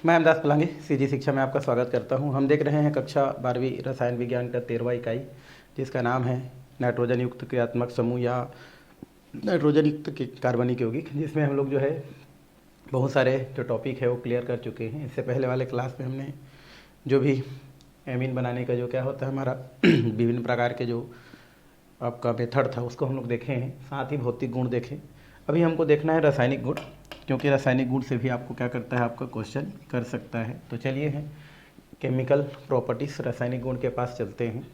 मैं अहमदास पलांगी सीजी शिक्षा में आपका स्वागत करता हूं। हम देख रहे हैं कक्षा 12वीं रसायन विज्ञान का 13वां इकाई, जिसका नाम है नाइट्रोजन युक्त क्रियात्मक समूह या नाइट्रोजन युक्त कार्बनिक यौगिक, जिसमें हम लोग जो है बहुत सारे जो टॉपिक है वो क्लियर कर चुके हैं। इससे पहले वाले क्लास में हमने जो भी एमीन बनाने का जो क्या होता है हमारा विभिन्न प्रकार के जो आपका मेथड था उसको हम लोग देखे हैं, साथ ही भौतिक गुण देखे। अभी हमको देखना है रासायनिक गुण, क्योंकि रासायनिक गुण से भी आपको क्या करता है, आपका क्वेश्चन कर सकता है। तो चलिए हैं केमिकल प्रॉपर्टीज़ रासायनिक गुण के पास चलते हैं।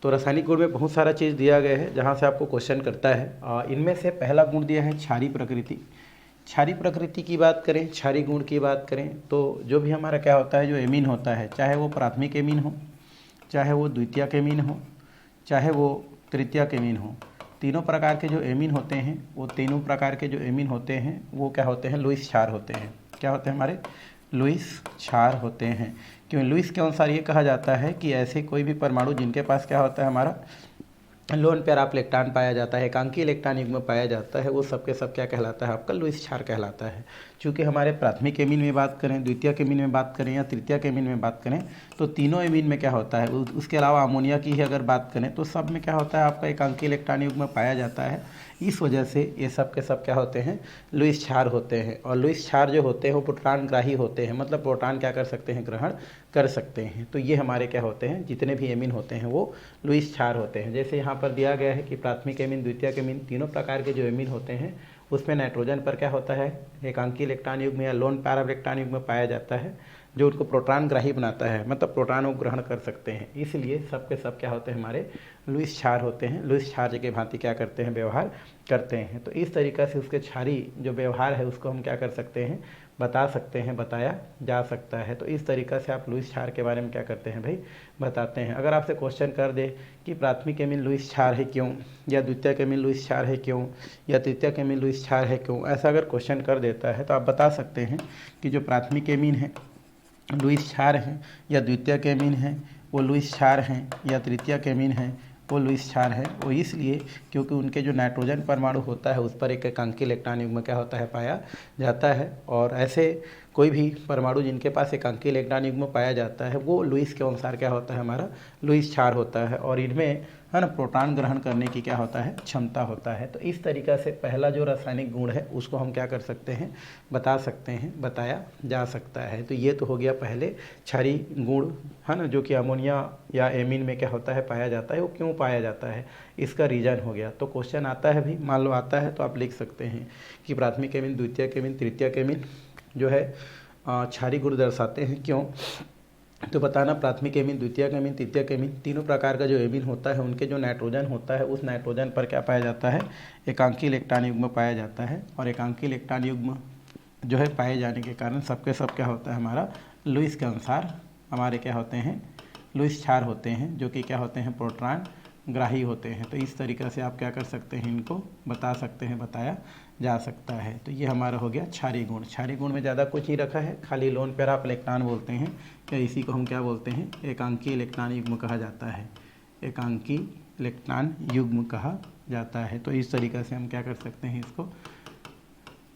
तो रासायनिक गुण में बहुत सारा चीज़ दिया गया है जहाँ से आपको क्वेश्चन करता है। इनमें से पहला गुण दिया है क्षारीय प्रकृति। क्षारीय प्रकृति की बात करें, क्षारीय गुण की बात करें तो जो भी हमारा क्या होता है, जो एमीन होता है, चाहे वो प्राथमिक एमीन हो, चाहे वो द्वितीयक एमीन हो, चाहे वो तृतीयक एमीन हो, तीनों प्रकार के जो एमीन होते हैं वो तीनों प्रकार के जो एमीन होते हैं वो क्या होते हैं, लुईस क्षार होते हैं। क्या होते हैं हमारे? लुईस क्षार होते हैं। क्यों? लुईस के अनुसार ये कहा जाता है कि ऐसे कोई भी परमाणु जिनके पास क्या होता है हमारा लोन पैरा इलेक्ट्रॉन पाया जाता है, एकांकी इलेक्ट्रॉन युग्म पाया जाता है, वो सब के सब क्या कहलाता है, आपका लुईस क्षार कहलाता है। चूँकि हमारे प्राथमिक एमीन में बात करें, द्वितीयक एमीन में बात करें या तृतीयक एमीन में बात करें तो तीनों एमीन में क्या होता है, उसके अलावा अमोनिया की ही अगर बात करें तो सब में क्या होता है, आपका एकांकी इलेक्ट्रॉन युग्म पाया जाता है। इस वजह से ये सब के सब क्या होते हैं, लुईस क्षार होते हैं। और लुईस क्षार जो होते हैं वो प्रोटॉन ग्राही होते हैं, मतलब प्रोटॉन क्या कर सकते हैं, ग्रहण कर सकते हैं। तो ये हमारे क्या होते हैं, जितने भी एमीन होते हैं वो लुईस क्षार होते हैं। जैसे यहाँ पर दिया गया है कि प्राथमिक एमीन, द्वितीयक एमीन, तीनों प्रकार के जो एमीन होते हैं उसमें नाइट्रोजन पर क्या होता है, एकांकी इलेक्ट्रॉन युग्म या लोन पैरा इलेक्ट्रॉन युग्म पाया जाता है, जो उनको प्रोटॉन ग्राही बनाता है, मतलब प्रोटॉन को ग्रहण कर सकते हैं। इसलिए सब के सब क्या होते हैं, हमारे लुईस क्षार होते हैं। लुईस क्षार के भांति क्या करते हैं, व्यवहार करते हैं। तो इस तरीक़ा से उसके क्षारीय जो व्यवहार है उसको हम क्या कर सकते हैं, बता सकते हैं, बताया जा सकता है। तो इस तरीक़ा से आप लुईस क्षार के बारे में क्या करते हैं भाई, बताते हैं। अगर आपसे क्वेश्चन कर दे कि प्राथमिक एमीन लुईस क्षार है क्यों, या द्वितीयक एमीन लुईस क्षार है क्यों, या तृतीयक एमीन लुईस क्षार है क्यों, ऐसा अगर क्वेश्चन कर देता है तो आप बता सकते हैं कि जो प्राथमिक एमीन है लुईस क्षार हैं, या द्वितीयक एमीन हैं वो लुईस क्षार हैं, या तृतीयक एमीन हैं वो लुईस क्षार है। वो इसलिए क्योंकि उनके जो नाइट्रोजन परमाणु होता है उस पर एक एकांकी इलेक्ट्रॉन युग्म क्या होता है, पाया जाता है। और ऐसे कोई भी परमाणु जिनके पास एकांकी इलेक्ट्रॉन युग्म पाया जाता है वो लुईस के अनुसार क्या होता है, हमारा लुईस क्षार होता है। और इनमें है ना प्रोटॉन ग्रहण करने की क्या होता है, क्षमता होता है। तो इस तरीक़ा से पहला जो रासायनिक गुण है उसको हम क्या कर सकते हैं, बता सकते हैं, बताया जा सकता है। तो ये तो हो गया पहले क्षारीय गुण, है ना, जो कि अमोनिया या एमीन में क्या होता है, पाया जाता है। वो क्यों पाया जाता है, इसका रीज़न हो गया। तो क्वेश्चन आता है भी, मान लो आता है तो आप लिख सकते हैं कि प्राथमिक एमीन, द्वितीयक एमीन, तृतीयक एमीन जो है क्षारीय गुण दर्शाते हैं। क्यों? तो बताना प्राथमिक एमीन, द्वितीयक एमीन, तृतीयक एमीन, तीनों प्रकार का जो एमीन होता है उनके जो नाइट्रोजन होता है उस नाइट्रोजन पर क्या पाया जाता है, एकांकी इलेक्ट्रॉन युग्म पाया जाता है। और एकांकी इलेक्ट्रॉन युग्म जो है पाए जाने के कारण सबके सब क्या होता है, हमारा लुईस के अनुसार हमारे क्या होते हैं, लुईस क्षार होते हैं, जो कि क्या होते हैं, प्रोटॉन ग्राही होते हैं। तो इस तरीक़ा से आप क्या कर सकते हैं, इनको बता सकते हैं, बताया जा सकता है। तो ये हमारा हो गया क्षारीय गुण। क्षारीय गुण में ज़्यादा कुछ नहीं रखा है, खाली लोन पैरा इलेक्ट्रॉन बोलते हैं, या इसी को हम क्या बोलते हैं, एकांकी इलेक्ट्रॉन युग्म कहा जाता है, एकांकी इलेक्ट्रॉन युग्म कहा जाता है। तो इस तरीक़ा से हम क्या कर सकते हैं, इसको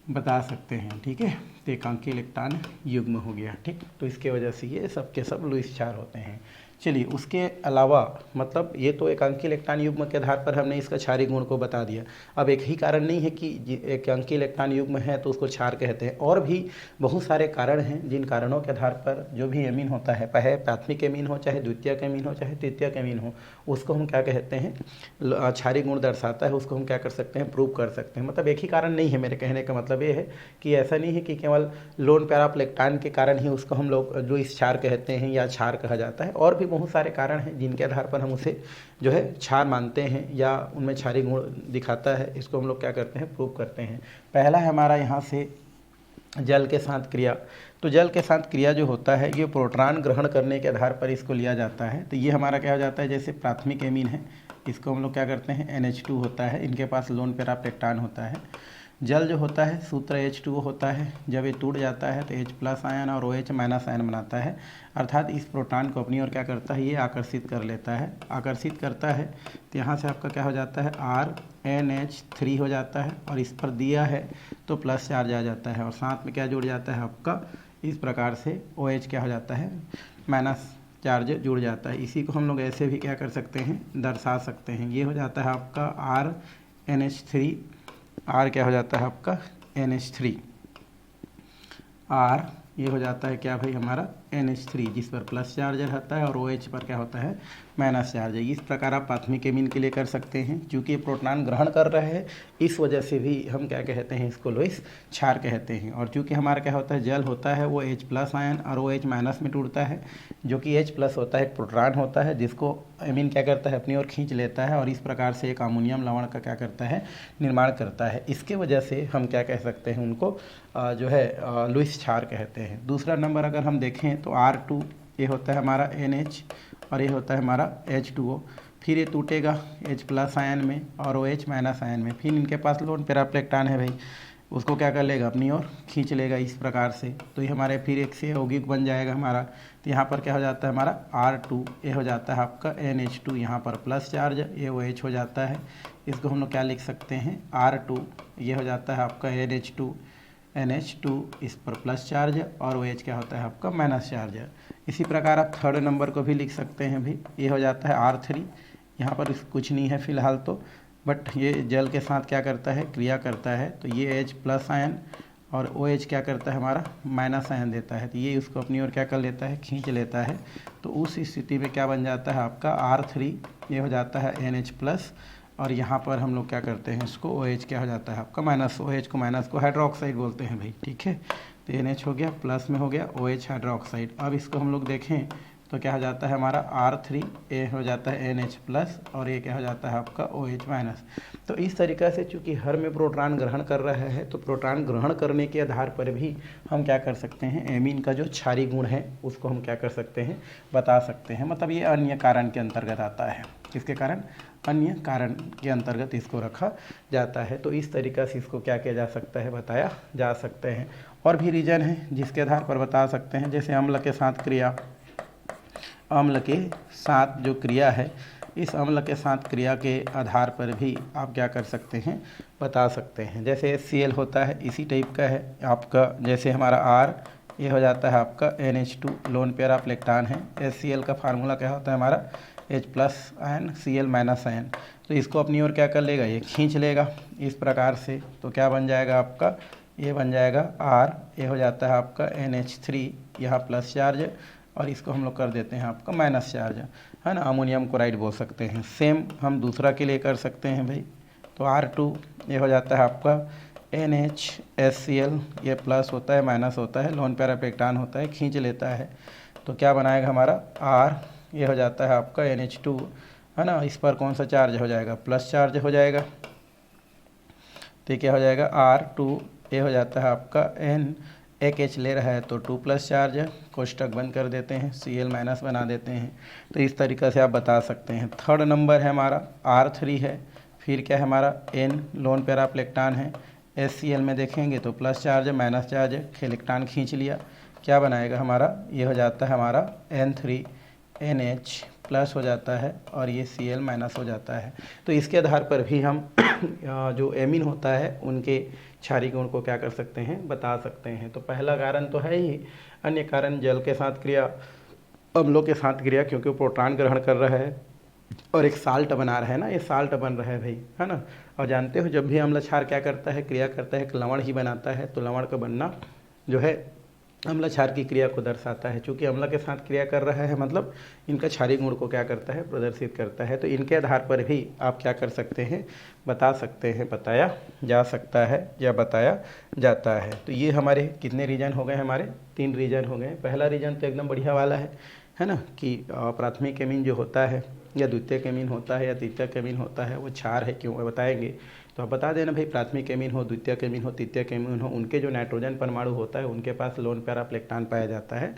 बता सकते हैं। ठीक है, तो एकांकी इलेक्ट्रॉन युग्म हो गया। ठीक, तो इसके वजह से ये सब के सब लुईस क्षार होते हैं। चलिए, उसके अलावा मतलब ये तो एकांकी इलेक्ट्रॉन युग्म के आधार पर हमने इसका क्षारीय गुण को बता दिया। अब एक ही कारण नहीं है कि एकांकी इलेक्ट्रॉन युग्म है तो उसको क्षार कहते हैं, और भी बहुत सारे कारण हैं जिन कारणों के आधार पर जो भी एमीन होता है, चाहे प्राथमिक एमीन हो, चाहे द्वितीयक एमीन हो, चाहे तृतीयक एमीन हो, उसको हम क्या कहते हैं, क्षारीय गुण दर्शाता है, उसको हम क्या कर सकते हैं, प्रूव कर सकते हैं। मतलब एक ही कारण नहीं है, मेरे कहने का मतलब ये है कि ऐसा नहीं है कि केवल लोन पैरा इलेक्ट्रॉन के कारण ही उसको हम लोग लुईस क्षार कहते हैं या क्षार कहा जाता है। और भी बहुत सारे कारण हैं जिनके आधार पर हम उसे जो है क्षार मानते हैं या उनमें क्षारीय गुण दिखाता है, इसको हम लोग क्या करते हैं, प्रूव करते हैं। पहला है हमारा यहाँ से जल के साथ क्रिया। तो जल के साथ क्रिया जो होता है ये प्रोटॉन ग्रहण करने के आधार पर इसको लिया जाता है। तो ये हमारा क्या हो जाता है, जैसे प्राथमिक एमीन है इसको हम लोग क्या करते हैं, NH2 होता है, इनके पास लोन पैरा इलेक्ट्रॉन होता है। जल जो होता है सूत्र H2O होता है, जब ये टूट जाता है तो H+ आयन और OH- आयन बनाता है, अर्थात इस प्रोटॉन को अपनी ओर क्या करता है, ये आकर्षित कर लेता है। आकर्षित करता है तो यहाँ से आपका क्या हो जाता है, RNH3 हो जाता है, और इस पर दिया है तो प्लस चार्ज आ जाता है, और साथ में क्या जुड़ जाता है आपका इस प्रकार से OH क्या हो जाता है, माइनस चार्ज जुड़ जाता है। इसी को हम लोग ऐसे भी क्या कर सकते हैं, दर्शा सकते हैं। ये हो जाता है आपका RNH3, R क्या हो जाता है आपका NH3, R ये हो जाता है क्या भाई हमारा NH3, जिस पर प्लस चार्ज रहता है, और OH पर क्या होता है, माइनस चार्ज है। इस प्रकार आप प्राथमिक एमीन के लिए कर सकते हैं। चूँकि प्रोटॉन ग्रहण कर रहे हैं, इस वजह से भी हम क्या कहते हैं, इसको लुईस क्षार कहते हैं। और चूँकि हमारा क्या होता है, जल होता है वो H+ आयन और OH माइनस में टूटता है, जो कि H+ होता है, एक प्रोटॉन होता है जिसको एमीन क्या करता है, अपनी ओर खींच लेता है, और इस प्रकार से एक अमोनियम लवण का क्या करता है, निर्माण करता है। इसके वजह से हम क्या कह सकते हैं, उनको जो है लुईस क्षार कहते हैं। दूसरा नंबर अगर हम देखें तो R2 ये होता है हमारा NH, और ये होता है हमारा H2O। फिर ये टूटेगा H+ आयन में और OH माइनस आयन में। फिर इनके पास लोन पैराप्लेक्टान है भाई, उसको क्या कर लेगा, अपनी ओर खींच लेगा इस प्रकार से। तो ये हमारे फिर एक से यौगिक बन जाएगा हमारा। तो यहाँ पर क्या हो जाता है हमारा R2, ये हो जाता है आपका NH2, यहाँ पर प्लस चार्ज, ये OH हो जाता है। इसको हम लोग क्या लिख सकते हैं, R2 ये हो जाता है आपका NH2, इस पर प्लस चार्ज, और OH क्या होता है आपका माइनस चार्ज। इसी प्रकार आप थर्ड नंबर को भी लिख सकते हैं भाई, ये हो जाता है R3। यहाँ पर कुछ नहीं है फिलहाल तो, बट ये जल के साथ क्या करता है, क्रिया करता है। तो ये H+ आयन और OH क्या करता है, हमारा माइनस आयन देता है। तो ये उसको अपनी ओर क्या कर लेता है, खींच लेता है। तो उस स्थिति में क्या बन जाता है आपका R3, ये हो जाता है NH+, और यहाँ पर हम लोग क्या करते हैं, इसको OH क्या हो जाता है आपका माइनस, OH को माइनस को हाइड्रोक्साइड बोलते हैं भाई, ठीक है। तो NH हो गया, प्लस में हो गया OH हाइड्रोक्साइड। अब इसको हम लोग देखें तो क्या हो जाता है हमारा R3, ये हो जाता है NH+, और ये क्या हो जाता है आपका OH माइनस। तो इस तरीक़ा से चूँकि हर में प्रोटॉन ग्रहण कर रहा है, तो प्रोटॉन ग्रहण करने के आधार पर भी हम क्या कर सकते हैं, एमीन का जो क्षारीय गुण है उसको हम क्या कर सकते हैं, बता सकते हैं। मतलब ये अन्य कारण के अंतर्गत आता है। किसके कारण, अन्य कारण के अंतर्गत इसको रखा जाता है। तो इस तरीक़ा से इसको क्या किया जा सकता है, बताया जा सकते हैं। और भी रीजन है जिसके आधार पर बता सकते हैं, जैसे अम्ल के साथ क्रिया, अम्ल के साथ जो क्रिया है, इस अम्ल के साथ क्रिया के आधार पर भी आप क्या कर सकते हैं, बता सकते हैं। जैसे HCl होता है, इसी टाइप का है आपका। जैसे हमारा R ये हो जाता है आपका NH2, लोन पैराप्लेक्टान है। HCl का फार्मूला क्या होता है हमारा, H+ ion Cl minus ion. तो इसको अपनी ओर क्या कर लेगा, ये खींच लेगा इस प्रकार से। तो क्या बन जाएगा आपका, ये बन जाएगा R, ये हो जाता है आपका NH3, यहाँ प्लस चार्ज, और इसको हम लोग कर देते हैं आपका माइनस चार्ज, है ना, अमोनियम क्लोराइड बोल सकते हैं। सेम हम दूसरा के लिए कर सकते हैं भाई। तो R2 ये हो जाता है आपका NHCl, ये प्लस होता है माइनस होता है, लोन पैराप्लेक्टान होता है, खींच लेता है। तो क्या बनाएगा हमारा R, ये हो जाता है आपका NH2, है ना। इस पर कौन सा चार्ज हो जाएगा, प्लस चार्ज हो जाएगा। तो क्या हो जाएगा R2, ये हो जाता है आपका N, एक H ले रहा है तो 2+ चार्ज, कोष्टक बंद कर देते हैं, Cl माइनस बना देते हैं। तो इस तरीक़े से आप बता सकते हैं। थर्ड नंबर है हमारा R3 है। फिर क्या है हमारा N, लोन पैराप्लेक्टान है। HCl में देखेंगे तो प्लस चार्ज है, माइनस चार्ज है, इलेक्ट्रॉन खींच लिया। क्या बनाएगा हमारा, ये हो जाता है हमारा N3NH प्लस हो जाता है, और ये Cl माइनस हो जाता है। तो इसके आधार पर भी हम जो एमीन होता है उनके क्षारीय गुण को क्या कर सकते हैं, बता सकते हैं। तो पहला कारण तो है ही। अन्य कारण जल के साथ क्रिया, अम्लों के साथ क्रिया, क्योंकि वो प्रोटॉन ग्रहण कर रहा है और एक साल्ट बना रहा है ना, ये साल्ट बन रहा है भाई, है ना। और जानते हो जब भी अम्ल क्षार क्या करता है, क्रिया करता है, एक लवण ही बनाता है। तो लवण का बनना जो है अम्ल क्षार की क्रिया को दर्शाता है। चूँकि अम्ल के साथ क्रिया कर रहा है, मतलब इनका क्षारीय गुण को क्या करता है, प्रदर्शित करता है। तो इनके आधार पर भी आप क्या कर सकते हैं, बता सकते हैं, बताया जा सकता है या बताया जाता है। तो ये हमारे कितने रीजन हो गए, हमारे 3 रीजन हो गए। पहला रीजन तो एकदम बढ़िया वाला है ना, कि प्राथमिक एमीन जो होता है, या द्वितीयक एमीन होता है, या तृतीयक एमीन होता है, वो क्षार है क्यों, बताएंगे। तो आप बता देना भाई, प्राथमिक एमीन हो, द्वितीयक एमीन हो, तृतीयक एमीन हो, उनके जो नाइट्रोजन परमाणु होता है उनके पास लोन पैराप्लेक्टान पाया जाता है।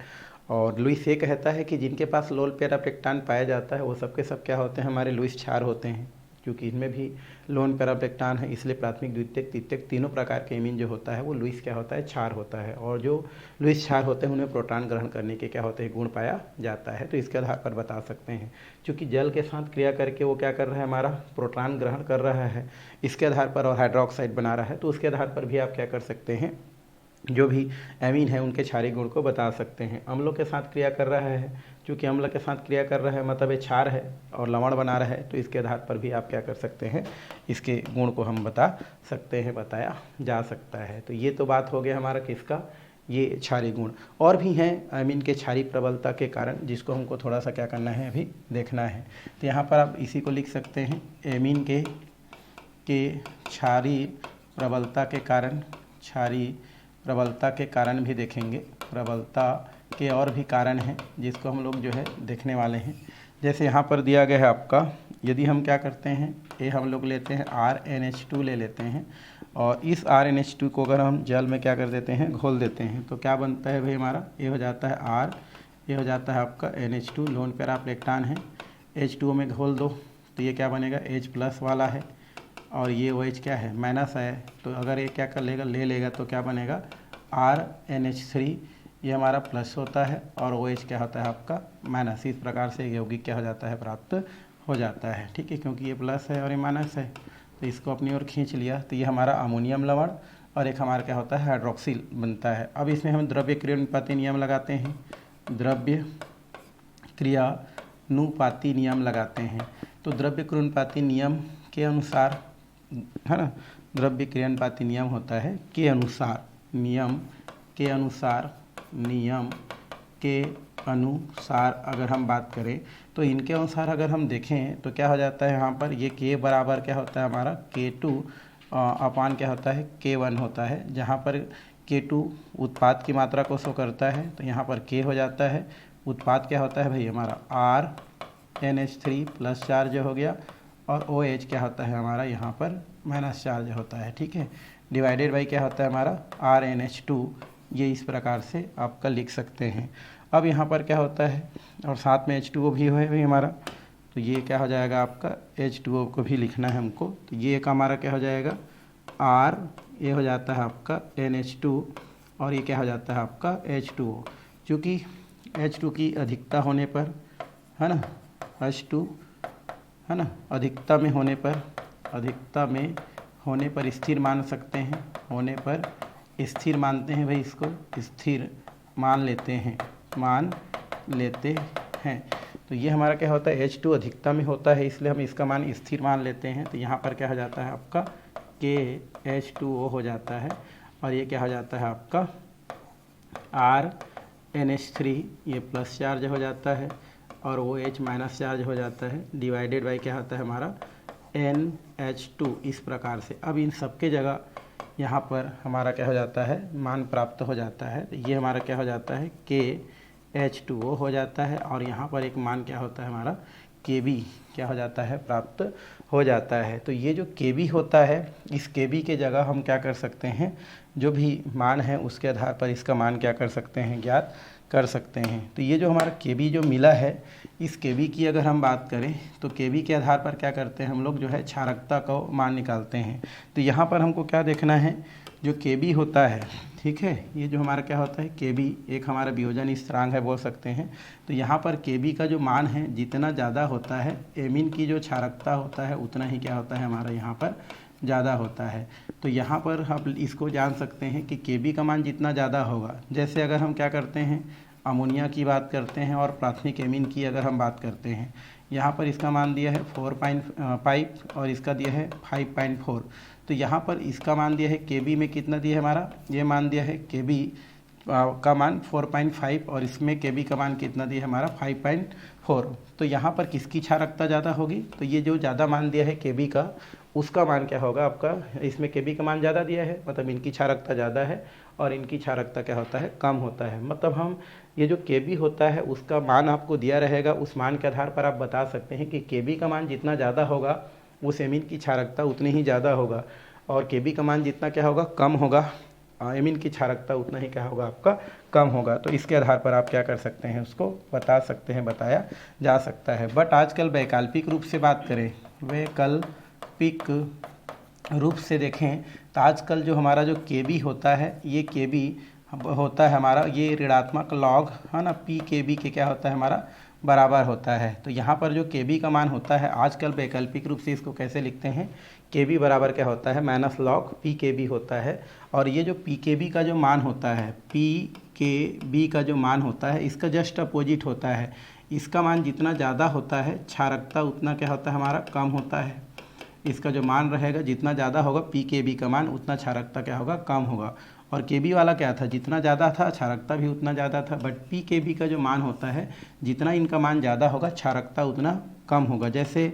और लुईस ये कहता है कि जिनके पास लोन पैराप्लेक्टान पाया जाता है वो सबके सब क्या होते हैं, हमारे लुईस क्षार होते हैं। क्योंकि इनमें भी लोन पैराप्लेक्टान है, इसलिए प्राथमिक, द्वितीयक, तृतीयक तीनों प्रकार के एमीन जो होता है वो लुईस क्या होता है, क्षार होता है। और जो लुईस क्षार होते हैं उन्हें प्रोटॉन ग्रहण करने के क्या होते हैं, गुण पाया जाता है। तो इसके आधार पर बता सकते हैं। क्योंकि जल के साथ क्रिया करके वो क्या कर रहा है, हमारा प्रोटॉन ग्रहण कर रहा है, इसके आधार पर, और हाइड्रोक्साइड बना रहा है। तो उसके आधार पर भी आप क्या कर सकते हैं, जो भी एमीन है उनके क्षारीय गुण को बता सकते हैं। अम्लों के साथ क्रिया कर रहा है, चूँकि अम्ल के साथ क्रिया कर रहा है मतलब ये क्षार है और लवण बना रहा है, तो इसके आधार पर भी आप क्या कर सकते हैं, इसके गुण को हम बता सकते हैं, बताया जा सकता है। तो ये तो बात हो गया हमारा किसका, ये क्षारीय गुण। और भी हैं एमीन के क्षारीय प्रबलता के कारण, जिसको हमको थोड़ा सा क्या करना है, अभी देखना है। तो यहाँ पर आप इसी को लिख सकते हैं, एमीन के क्षारीय प्रबलता के कारण, क्षारीय प्रबलता के कारण भी देखेंगे, प्रबलता के और भी कारण हैं जिसको हम लोग जो है देखने वाले हैं। जैसे यहाँ पर दिया गया है आपका, यदि हम क्या करते हैं, ये हम लोग लेते हैं RnH2 ले लेते हैं, और इस RnH2 को अगर हम जल में क्या कर देते हैं, घोल देते हैं, तो क्या बनता है भाई हमारा, ये हो जाता है R, ये हो जाता है आपका NH2, लोन पैराप्लेक्टान है, H2O में घोल दो तो ये क्या बनेगा, H+ वाला है, और ये OH क्या है, माइनस है। तो अगर ये क्या कर लेगा, ले लेगा, तो क्या बनेगा RnH3, ये हमारा प्लस होता है, और OH क्या होता है आपका माइनस। इस प्रकार से यौगिक क्या हो जाता है, प्राप्त हो जाता है। ठीक है, क्योंकि ये प्लस है और ये माइनस है, तो इसको अपनी ओर खींच लिया, तो ये हमारा अमोनियम लवण, और एक हमारा क्या होता है, हाइड्रोक्सिल बनता है। अब इसमें हम द्रव्य क्रियानुपाती नियम लगाते हैं, द्रव्य क्रियानुपाती नियम लगाते हैं। तो द्रव्य क्रियानुपाती नियम के अनुसार, है ना, द्रव्य क्रियानुपाती नियम होता है के अनुसार, नियम के अनुसार, नियम के अनुसार अगर हम बात करें तो इनके अनुसार अगर हम देखें तो क्या हो जाता है, यहाँ पर ये K बराबर क्या होता है हमारा, K2 अपान क्या होता है, K1 होता है, जहाँ पर K2 उत्पाद की मात्रा को शो करता है, तो यहाँ पर K हो जाता है, उत्पाद क्या होता है भाई हमारा RnH3 प्लस चार्ज हो गया, और OH क्या होता है हमारा यहाँ पर माइनस चार्ज होता है। ठीक है, डिवाइडेड बाई क्या होता है हमारा RnH2, ये इस प्रकार से आपका लिख सकते हैं। अब यहाँ पर क्या होता है, और साथ में H2O भी है भाई हमारा, तो ये क्या हो जाएगा आपका, H2O को भी लिखना है हमको, तो ये एक हमारा क्या हो जाएगा R, ये हो जाता है आपका NH2, और ये क्या हो जाता है आपका H2O। चूँकि H2 की अधिकता होने पर, है ना, H2 है ना, अधिकता में होने पर, अधिकता में होने पर स्थिर मान सकते हैं, होने पर स्थिर मानते हैं भाई, इसको स्थिर मान लेते हैं, मान लेते हैं। तो ये हमारा क्या होता है, H2 अधिकता में होता है, इसलिए हम इसका मान स्थिर मान लेते हैं। तो यहाँ पर क्या हो जाता है आपका KH2O हो जाता है, और ये क्या हो जाता है आपका RnH3, ये प्लस चार्ज हो जाता है, और OH माइनस चार्ज हो जाता है, डिवाइडेड बाई क्या होता है हमारा NH2, इस प्रकार से। अब इन सब के जगह यहाँ पर हमारा क्या हो जाता है, मान प्राप्त हो जाता है। तो ये हमारा क्या हो जाता है, KH2O हो जाता है, और यहाँ पर एक मान क्या होता है हमारा Kb क्या हो जाता है, प्राप्त हो जाता है। तो ये जो Kb होता है, इस Kb के जगह हम क्या कर सकते हैं, जो भी मान है उसके आधार पर इसका मान क्या कर सकते हैं, ज्ञात कर सकते हैं। तो ये जो हमारा Kb जो मिला है, इस Kb की अगर हम बात करें तो Kb के आधार पर क्या करते हैं हम लोग, जो है क्षारकता का मान निकालते हैं। तो यहाँ पर हमको क्या देखना है, जो Kb होता है, ठीक है, ये जो हमारा क्या होता है Kb, एक हमारा वियोजन स्थिरांक है बोल सकते हैं। तो यहाँ पर Kb का जो मान है जितना ज़्यादा होता है, एमीन की जो क्षारकता होता है उतना ही क्या होता है हमारा यहाँ पर ज़्यादा होता है। तो यहाँ पर आप इसको जान सकते हैं कि Kb का मान जितना ज़्यादा होगा, जैसे अगर हम क्या करते हैं, अमोनिया की बात करते हैं और प्राथमिक एमीन की अगर हम बात करते हैं, यहाँ पर इसका मान दिया है 4.5 और इसका दिया है 5.4। तो यहाँ पर इसका मान दिया है Kb में कितना दिया है हमारा, ये मान दिया है Kb का मान 4.5, और इसमें Kb का मान कितना दिया है हमारा 5.4। तो यहाँ पर किसकी क्षारकता ज़्यादा होगी, तो ये जो ज़्यादा मान दिया है Kb का, उसका मान क्या होगा आपका, इसमें Kb का मान ज़्यादा दिया है, मतलब इनकी क्षारकता ज़्यादा है और इनकी क्षारकता क्या होता है, कम होता है। मतलब हम ये जो Kb होता है उसका मान आपको दिया रहेगा, उस मान के आधार पर आप बता सकते हैं कि Kb का मान जितना ज़्यादा होगा उस एमीन की क्षारकता उतनी ही ज़्यादा होगा, और Kb का मान जितना क्या होगा, कम होगा, एमीन की क्षारकता उतना ही क्या होगा आपका, कम होगा। तो इसके आधार पर आप क्या कर सकते हैं, उसको बता सकते हैं, बताया जा सकता है। बट आजकल वैकल्पिक रूप से बात करें, वैकल्पिक रूप से देखें तो आजकल जो हमारा जो Kb होता है, ये Kb होता है हमारा, ये ऋणात्मक लॉग है ना, Pkb के क्या होता है हमारा बराबर होता है। तो यहाँ पर जो Kb का मान होता है आजकल वैकल्पिक रूप से इसको कैसे लिखते हैं, के बी बराबर क्या होता है, माइनस लॉग पी के बी होता है। और ये जो पी के बी का जो मान होता है, पी के बी का जो मान होता है, इसका जस्ट अपोजिट होता है। इसका मान जितना ज़्यादा होता है क्षारकता उतना क्या होता है हमारा, कम होता है। इसका जो मान रहेगा जितना ज़्यादा होगा पी के बी का मान, उतना क्षारकता क्या होगा, कम होगा। और के बी वाला क्या था, जितना ज़्यादा था क्षारकता भी उतना ज़्यादा था। बट पी के बी का जो मान होता है, जितना इनका मान ज़्यादा होगा क्षारकता उतना कम होगा। जैसे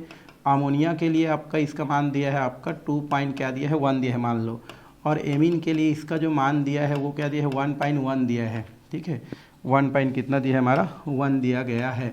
अमोनिया के लिए आपका इसका मान दिया है आपका 2 क्या दिया है, 1 दिया है मान लो। और एमीन के लिए इसका जो मान दिया है वो क्या दिया है, 1.1 दिया है। ठीक है, 1 कितना दिया है हमारा, 1 दिया गया है।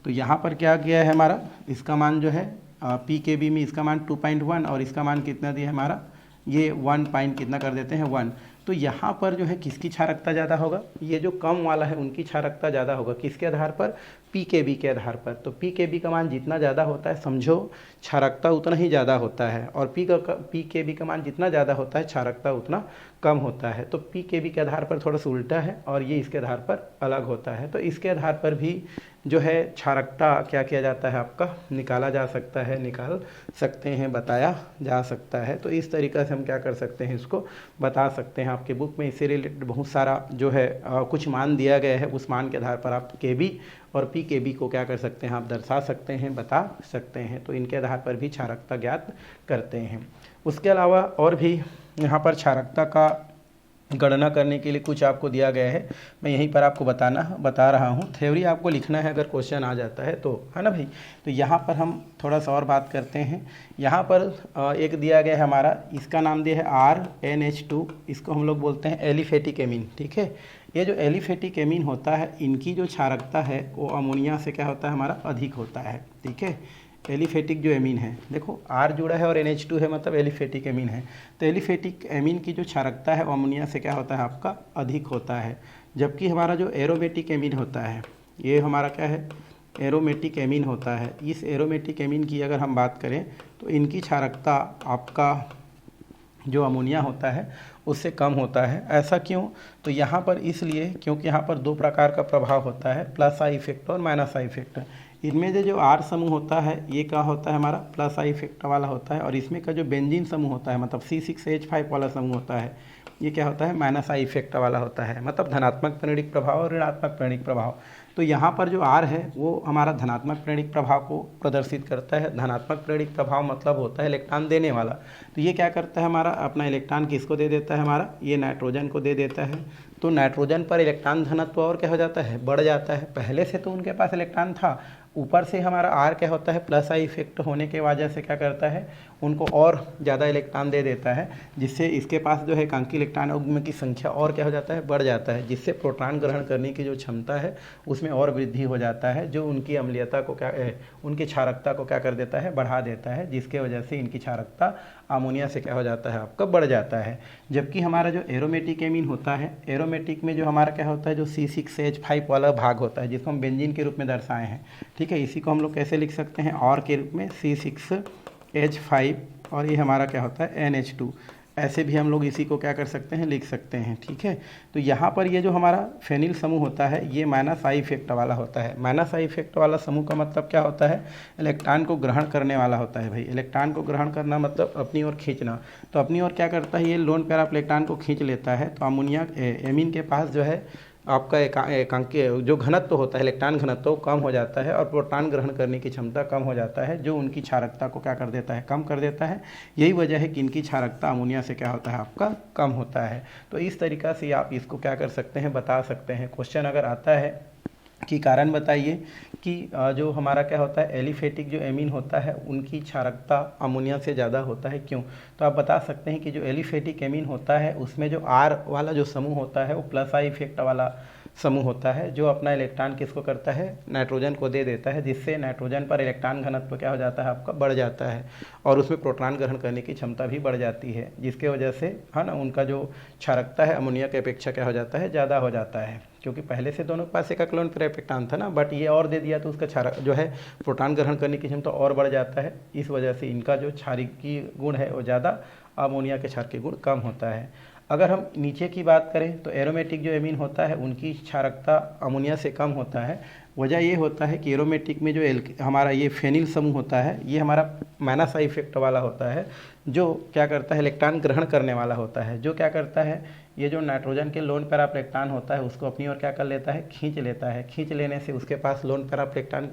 तो यहाँ पर क्या किया है हमारा, इसका मान जो है पी के बी में इसका मान 2.1 और इसका मान कितना दिया है हमारा, ये 1 कितना कर देते हैं 1। तो यहाँ पर जो है किसकी क्षारकता ज़्यादा होगा, ये जो कम वाला है उनकी क्षारकता ज़्यादा होगा। किसके आधार पर, पी के बी के आधार पर। तो पी के बी का मान जितना ज़्यादा होता है समझो क्षारकता उतना ही ज़्यादा होता है। और पी के बी का मान जितना ज़्यादा होता है क्षारकता उतना कम होता है। तो पी के बी के आधार पर थोड़ा सा उल्टा है और ये इसके आधार पर अलग होता है। तो इसके आधार पर भी जो है क्षारकता क्या किया जाता है आपका, निकाला जा सकता है, निकाल सकते हैं, बताया जा सकता है। तो इस तरीक़े से हम क्या कर सकते हैं, इसको बता सकते हैं। आपके बुक में इससे रिलेटेड बहुत सारा जो है कुछ मान दिया गया है, उस मान के आधार पर आप के बी और पी के बी को क्या कर सकते हैं, आप दर्शा सकते हैं, बता सकते हैं। तो इनके आधार पर भी क्षारकता ज्ञात करते हैं। उसके अलावा और भी यहाँ पर क्षारकता का गणना करने के लिए कुछ आपको दिया गया है, मैं यहीं पर आपको बता रहा हूँ। थ्योरी आपको लिखना है अगर क्वेश्चन आ जाता है तो, है ना भाई। तो यहाँ पर हम थोड़ा सा और बात करते हैं। यहाँ पर एक दिया गया है हमारा, इसका नाम दिया है RNH2, इसको हम लोग बोलते हैं एलिफेटिक एमीन। ठीक है, ये जो एलिफेटिक एमीन होता है, इनकी जो क्षारकता है वो अमोनिया से क्या होता है हमारा, अधिक होता है। ठीक है, एलिफेटिक जो एमीन है, देखो R जुड़ा है और NH2 है, मतलब एलिफेटिक एमीन है। तो एलिफेटिक एमीन की जो क्षारकता है वो अमोनिया से क्या होता है आपका, अधिक होता है। जबकि हमारा जो एरोमेटिक एमीन होता है, ये हमारा क्या है, एरोमेटिक एमीन होता है। इस एरोमेटिक एमीन की अगर हम बात करें तो इनकी क्षारकता आपका जो अमोनिया होता है उससे कम होता है। ऐसा क्यों, तो यहाँ पर इसलिए क्योंकि यहाँ पर 2 प्रकार का प्रभाव होता है, प्लस आई इफेक्ट और माइनस आई इफेक्ट। इनमें जो R समूह होता है ये क्या होता है हमारा, प्लस आई इफेक्ट वाला होता है। और इसमें का जो बेंजीन समूह होता है, मतलब C6H5 वाला समूह होता है, ये क्या होता है, माइनस आई इफेक्ट वाला होता है, मतलब धनात्मक प्रेरणिक प्रभाव और ऋणात्मक प्रेरणिक प्रभाव। तो यहाँ पर जो R है वो हमारा धनात्मक प्रेरणिक प्रभाव को प्रदर्शित करता है। धनात्मक प्रेरणिक प्रभाव मतलब होता है इलेक्ट्रॉन देने वाला। तो ये क्या करता है हमारा, अपना इलेक्ट्रॉन किसको दे देता है हमारा, ये नाइट्रोजन को दे देता है। तो नाइट्रोजन पर इलेक्ट्रॉन घनत्व और क्या हो जाता है, बढ़ जाता है। पहले से तो उनके पास इलेक्ट्रॉन था, ऊपर से हमारा R क्या होता है, प्लस आई इफेक्ट होने के वजह से क्या करता है, उनको और ज़्यादा इलेक्ट्रॉन दे देता है, जिससे इसके पास जो है एकांकी इलेक्ट्रॉन की संख्या और क्या हो जाता है, बढ़ जाता है। जिससे प्रोटॉन ग्रहण करने की जो क्षमता है उसमें और वृद्धि हो जाता है, जो उनकी अम्लीयता को क्या उनकी क्षारकता को क्या कर देता है, बढ़ा देता है। जिसके वजह से इनकी क्षारकता अमोनिया से क्या हो जाता है आपका, बढ़ जाता है। जबकि हमारा जो एरोमेटिक एमीन होता है, एरोमेटिक में जो हमारा क्या होता है, जो C6H5 वाला भाग होता है, जिसको हम बेंजीन के रूप में दर्शाए हैं। ठीक है, इसी को हम लोग कैसे लिख सकते हैं, और के रूप में C6H5 और ये हमारा क्या होता है NH2। ऐसे भी हम लोग इसी को क्या कर सकते हैं, लिख सकते हैं। ठीक है, तो यहाँ पर ये जो हमारा फेनिल समूह होता है ये माइनस आई इफेक्ट वाला होता है। माइनस आई इफेक्ट वाला समूह का मतलब क्या होता है, इलेक्ट्रॉन को ग्रहण करने वाला होता है भाई। इलेक्ट्रॉन को ग्रहण करना मतलब अपनी ओर खींचना। तो अपनी ओर क्या करता है, ये लोन पैरा इलेक्ट्रॉन को खींच लेता है। तो अमोनिया एमीन के पास जो है आपका एकांकी जो घनत्व होता है, इलेक्ट्रॉन घनत्व कम हो जाता है और प्रोटॉन ग्रहण करने की क्षमता कम हो जाता है, जो उनकी क्षारकता को क्या कर देता है, कम कर देता है। यही वजह है कि इनकी क्षारकता अमोनिया से क्या होता है आपका, कम होता है। तो इस तरीक़ा से आप इसको क्या कर सकते हैं, बता सकते हैं। क्वेश्चन अगर आता है कि कारण बताइए कि जो हमारा क्या होता है, एलिफेटिक जो एमीन होता है उनकी क्षारकता अमोनिया से ज़्यादा होता है, क्यों। तो आप बता सकते हैं कि जो एलिफेटिक एमीन होता है उसमें जो R वाला जो समूह होता है वो प्लस आई इफेक्ट वाला समूह होता है, जो अपना इलेक्ट्रॉन किसको करता है, नाइट्रोजन को दे देता है। जिससे नाइट्रोजन पर इलेक्ट्रॉन घनत्व क्या हो जाता है आपका, बढ़ जाता है और उसमें प्रोटॉन ग्रहण करने की क्षमता भी बढ़ जाती है। जिसके वजह से है ना, उनका जो क्षारकता है अमोनिया की अपेक्षा क्या हो जाता है, ज़्यादा हो जाता है। क्योंकि पहले से दोनों के पास एक लोन पैरा इलेक्ट्रॉन था ना, बट ये और दे दिया तो उसका क्षारक जो है प्रोटॉन ग्रहण करने की क्षमता और बढ़ जाता है। इस वजह से इनका जो क्षारिकी गुण है वो ज़्यादा, अमोनिया के क्षार के गुण कम होता है। अगर हम नीचे की बात करें तो एरोमेटिक जो एमीन होता है उनकी क्षारकता अमोनिया से कम होता है। वजह ये होता है कि एरोमेटिक में जो हमारा ये फेनिल समूह होता है ये हमारा माइनस आई इफेक्ट वाला होता है, जो क्या करता है इलेक्ट्रॉन ग्रहण करने वाला होता है। जो क्या करता है, ये जो नाइट्रोजन के लोन पैरा इलेक्ट्रॉन होता है उसको अपनी ओर क्या कर लेता है, खींच लेता है। खींच लेने से उसके पास लोन पैरा इलेक्ट्रॉन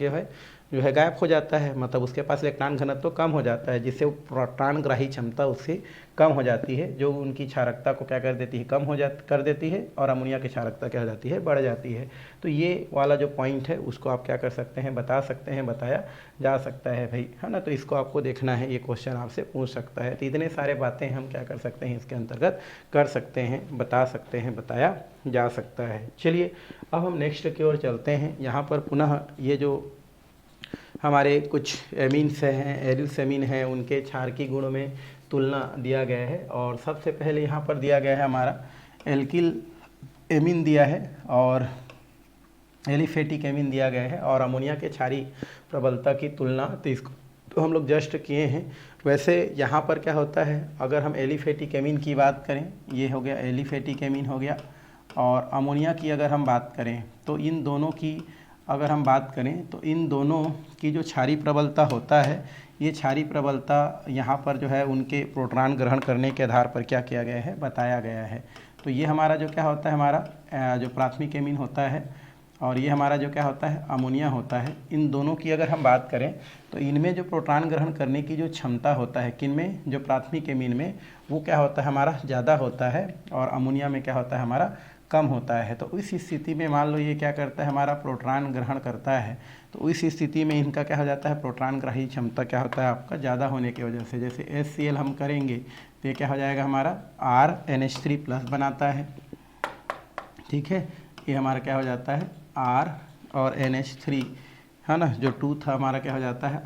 जो है गायब हो जाता है, मतलब उसके पास इलेक्ट्रॉन घनत्व तो कम हो जाता है, जिससे प्रोटॉन ग्राही क्षमता उससे कम हो जाती है, जो उनकी क्षारकता को क्या कर देती है, कम कर देती है, और अमोनिया की क्षारकता क्या हो जाती है, बढ़ जाती है। तो ये वाला जो पॉइंट है उसको आप क्या कर सकते हैं, बता सकते हैं, बताया जा सकता है भाई, है ना। तो इसको आपको देखना है, ये क्वेश्चन आपसे पूछ सकता है। तो इतने सारे बातें हम क्या कर सकते हैं इसके अंतर्गत कर सकते हैं, बता सकते हैं, बताया जा सकता है। चलिए अब हम नेक्स्ट की ओर चलते हैं। यहाँ पर पुनः ये जो हमारे कुछ एमीन्स हैं, एरिल्स एमीन हैं, उनके क्षारकी गुणों में तुलना दिया गया है। और सबसे पहले यहाँ पर दिया गया है हमारा एल्किल एमीन दिया है और एलिफेटिक एमीन दिया गया है, और अमोनिया के क्षारी प्रबलता की तुलना तो इसको तो हम लोग जस्ट किए हैं। वैसे यहाँ पर क्या होता है, अगर हम एलिफेटिक एमीन की बात करें, ये हो गया एलिफेटिक एमीन हो गया, और अमोनिया की अगर हम बात करें तो इन दोनों की अगर हम बात करें तो इन दोनों की जो क्षारी प्रबलता होता है, ये क्षारी प्रबलता यहाँ पर जो है उनके प्रोटॉन ग्रहण करने के आधार पर क्या किया गया है, बताया गया है। तो ये हमारा जो क्या होता है, हमारा जो प्राथमिक एमीन होता है, और ये हमारा जो क्या होता है, अमोनिया होता है। इन दोनों की अगर हम बात करें तो इनमें जो प्रोटॉन ग्रहण करने की जो क्षमता होता है, किनमें, जो प्राथमिक एमीन में, वो क्या होता है हमारा ज़्यादा होता है, और अमोनिया में क्या होता है हमारा कम होता है। तो इस स्थिति में मान लो ये क्या करता है, हमारा प्रोटॉन ग्रहण करता है, तो इस स्थिति में इनका क्या हो जाता है, प्रोटॉन ग्राही क्षमता क्या होता है आपका ज़्यादा होने की वजह से, जैसे HCl हम करेंगे तो ये क्या हो जाएगा हमारा RNH3+ बनाता है, ठीक है। ये हमारा क्या हो जाता है R और NH3, है ना, जो टूथ हमारा क्या हो जाता है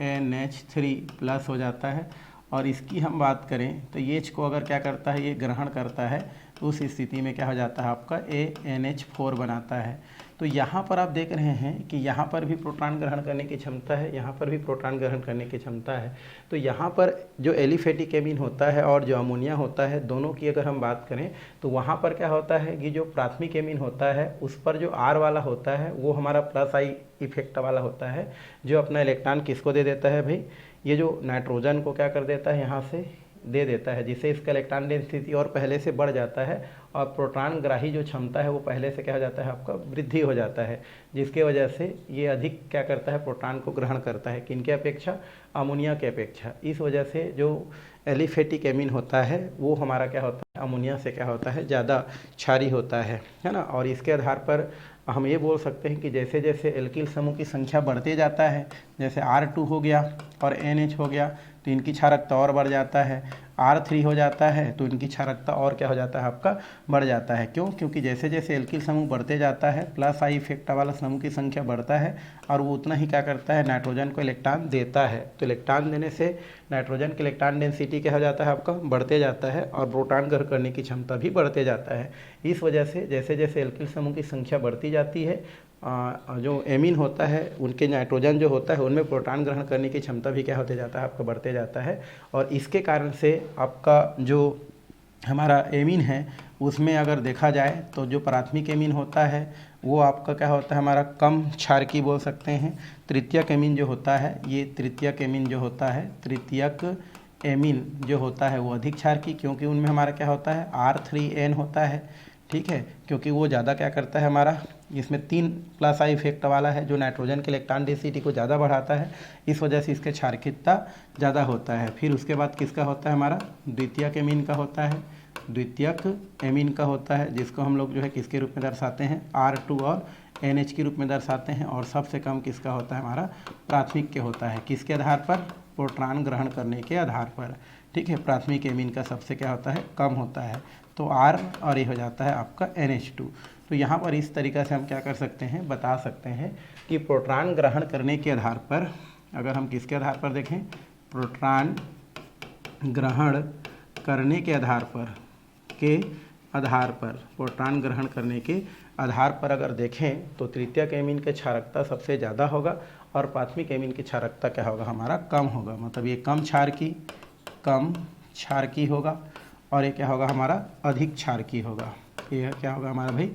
RNH3+ हो जाता है। और इसकी हम बात करें तो ये को अगर क्या करता है, ये ग्रहण करता है, तो उस स्थिति में क्या हो जाता है आपका ANH4 बनाता है। तो यहाँ पर आप देख रहे हैं कि यहाँ पर भी प्रोटॉन ग्रहण करने की क्षमता है, यहाँ पर भी प्रोटॉन ग्रहण करने की क्षमता है। तो यहाँ पर जो एलिफेटिक एमीन होता है और जो अमोनिया होता है, दोनों की अगर हम बात करें तो वहाँ पर क्या होता है कि जो प्राथमिक एमीन होता है उस पर जो R वाला होता है वो हमारा प्लस आई इफेक्ट वाला होता है, जो अपना इलेक्ट्रॉन किसको दे देता है भाई, ये जो नाइट्रोजन को क्या कर देता है, यहाँ से दे देता है, जिससे इसका इलेक्ट्रॉन डेंसिटी और पहले से बढ़ जाता है, और प्रोटॉन ग्राही जो क्षमता है वो पहले से क्या हो जाता है आपका वृद्धि हो जाता है, जिसके वजह से ये अधिक क्या करता है, प्रोटॉन को ग्रहण करता है, किनके अपेक्षा, अमोनिया के अपेक्षा। इस वजह से जो एलिफेटिक एमीन होता है वो हमारा क्या होता है, अमोनिया से क्या होता है, ज़्यादा क्षारी होता है ना। और इसके आधार पर हम ये बोल सकते हैं कि जैसे जैसे एल्किल समूह की संख्या बढ़ते जाता है, जैसे R2 हो गया और NH हो गया, तो इनकी क्षारकता और बढ़ जाता है। R3 हो जाता है तो इनकी क्षारकता और क्या हो जाता है आपका बढ़ जाता है। क्यों? क्योंकि जैसे जैसे एल्किल समूह बढ़ते जाता है, प्लस आई इफेक्ट वाला समूह की संख्या बढ़ता है, और वो उतना ही क्या करता है, नाइट्रोजन को इलेक्ट्रॉन देता है। तो इलेक्ट्रॉन देने से नाइट्रोजन की इलेक्ट्रॉन डेंसिटी क्या हो जाता है आपका, बढ़ते जाता है, और प्रोटॉन ग्रहण करने की क्षमता भी बढ़ते जाता है। इस वजह से जैसे जैसे एल्किल समूह की संख्या बढ़ती जाती है, जो एमीन होता है उनके नाइट्रोजन जो होता है उनमें प्रोटॉन ग्रहण करने की क्षमता भी क्या होते जाता है आपका बढ़ते जाता है। और इसके कारण से आपका जो हमारा एमीन है उसमें अगर देखा जाए तो जो प्राथमिक एमीन होता है वो आपका क्या होता है, हमारा कम क्षारकी बोल सकते हैं। तृतीयक एमीन जो होता है, ये तृतीयक एमीन जो होता है, तृतीयक एमीन जो होता है वो अधिक क्षारकी, क्योंकि उनमें हमारा क्या होता है, R3N होता है, ठीक है, क्योंकि वो ज़्यादा क्या करता है हमारा, इसमें 3 प्लस आई इफेक्ट वाला है जो नाइट्रोजन के इलेक्ट्रॉन डेंसिटी को ज़्यादा बढ़ाता है, इस वजह से इसके क्षारकीयता ज़्यादा होता है। फिर उसके बाद किसका होता है, हमारा द्वितीयक एमीन का होता है, द्वितीयक एमीन का होता है, जिसको हम लोग जो है किसके रूप में दर्शाते हैं, R2 और NH के रूप में दर्शाते हैं। और सबसे कम किसका होता है, हमारा प्राथमिक के होता है, किसके आधार पर, प्रोटॉन ग्रहण करने के आधार पर, ठीक है। प्राथमिक एमीन का सबसे क्या होता है, कम होता है, तो R और ये हो जाता है आपका NH2। तो यहाँ पर इस तरीक़ा से हम क्या कर सकते हैं, बता सकते हैं कि प्रोटॉन ग्रहण करने के आधार पर, अगर हम किसके आधार पर देखें, प्रोटॉन ग्रहण करने के आधार पर, प्रोटॉन ग्रहण करने के आधार पर अगर देखें तो तृतीयक एमीन की क्षारकता सबसे ज़्यादा होगा, और प्राथमिक एमीन की क्षारकता क्या होगा, हमारा कम होगा। मतलब ये कम क्षारकी होगा, और ये क्या होगा हमारा अधिक क्षारकीय होगा। ये क्या होगा हमारा भाई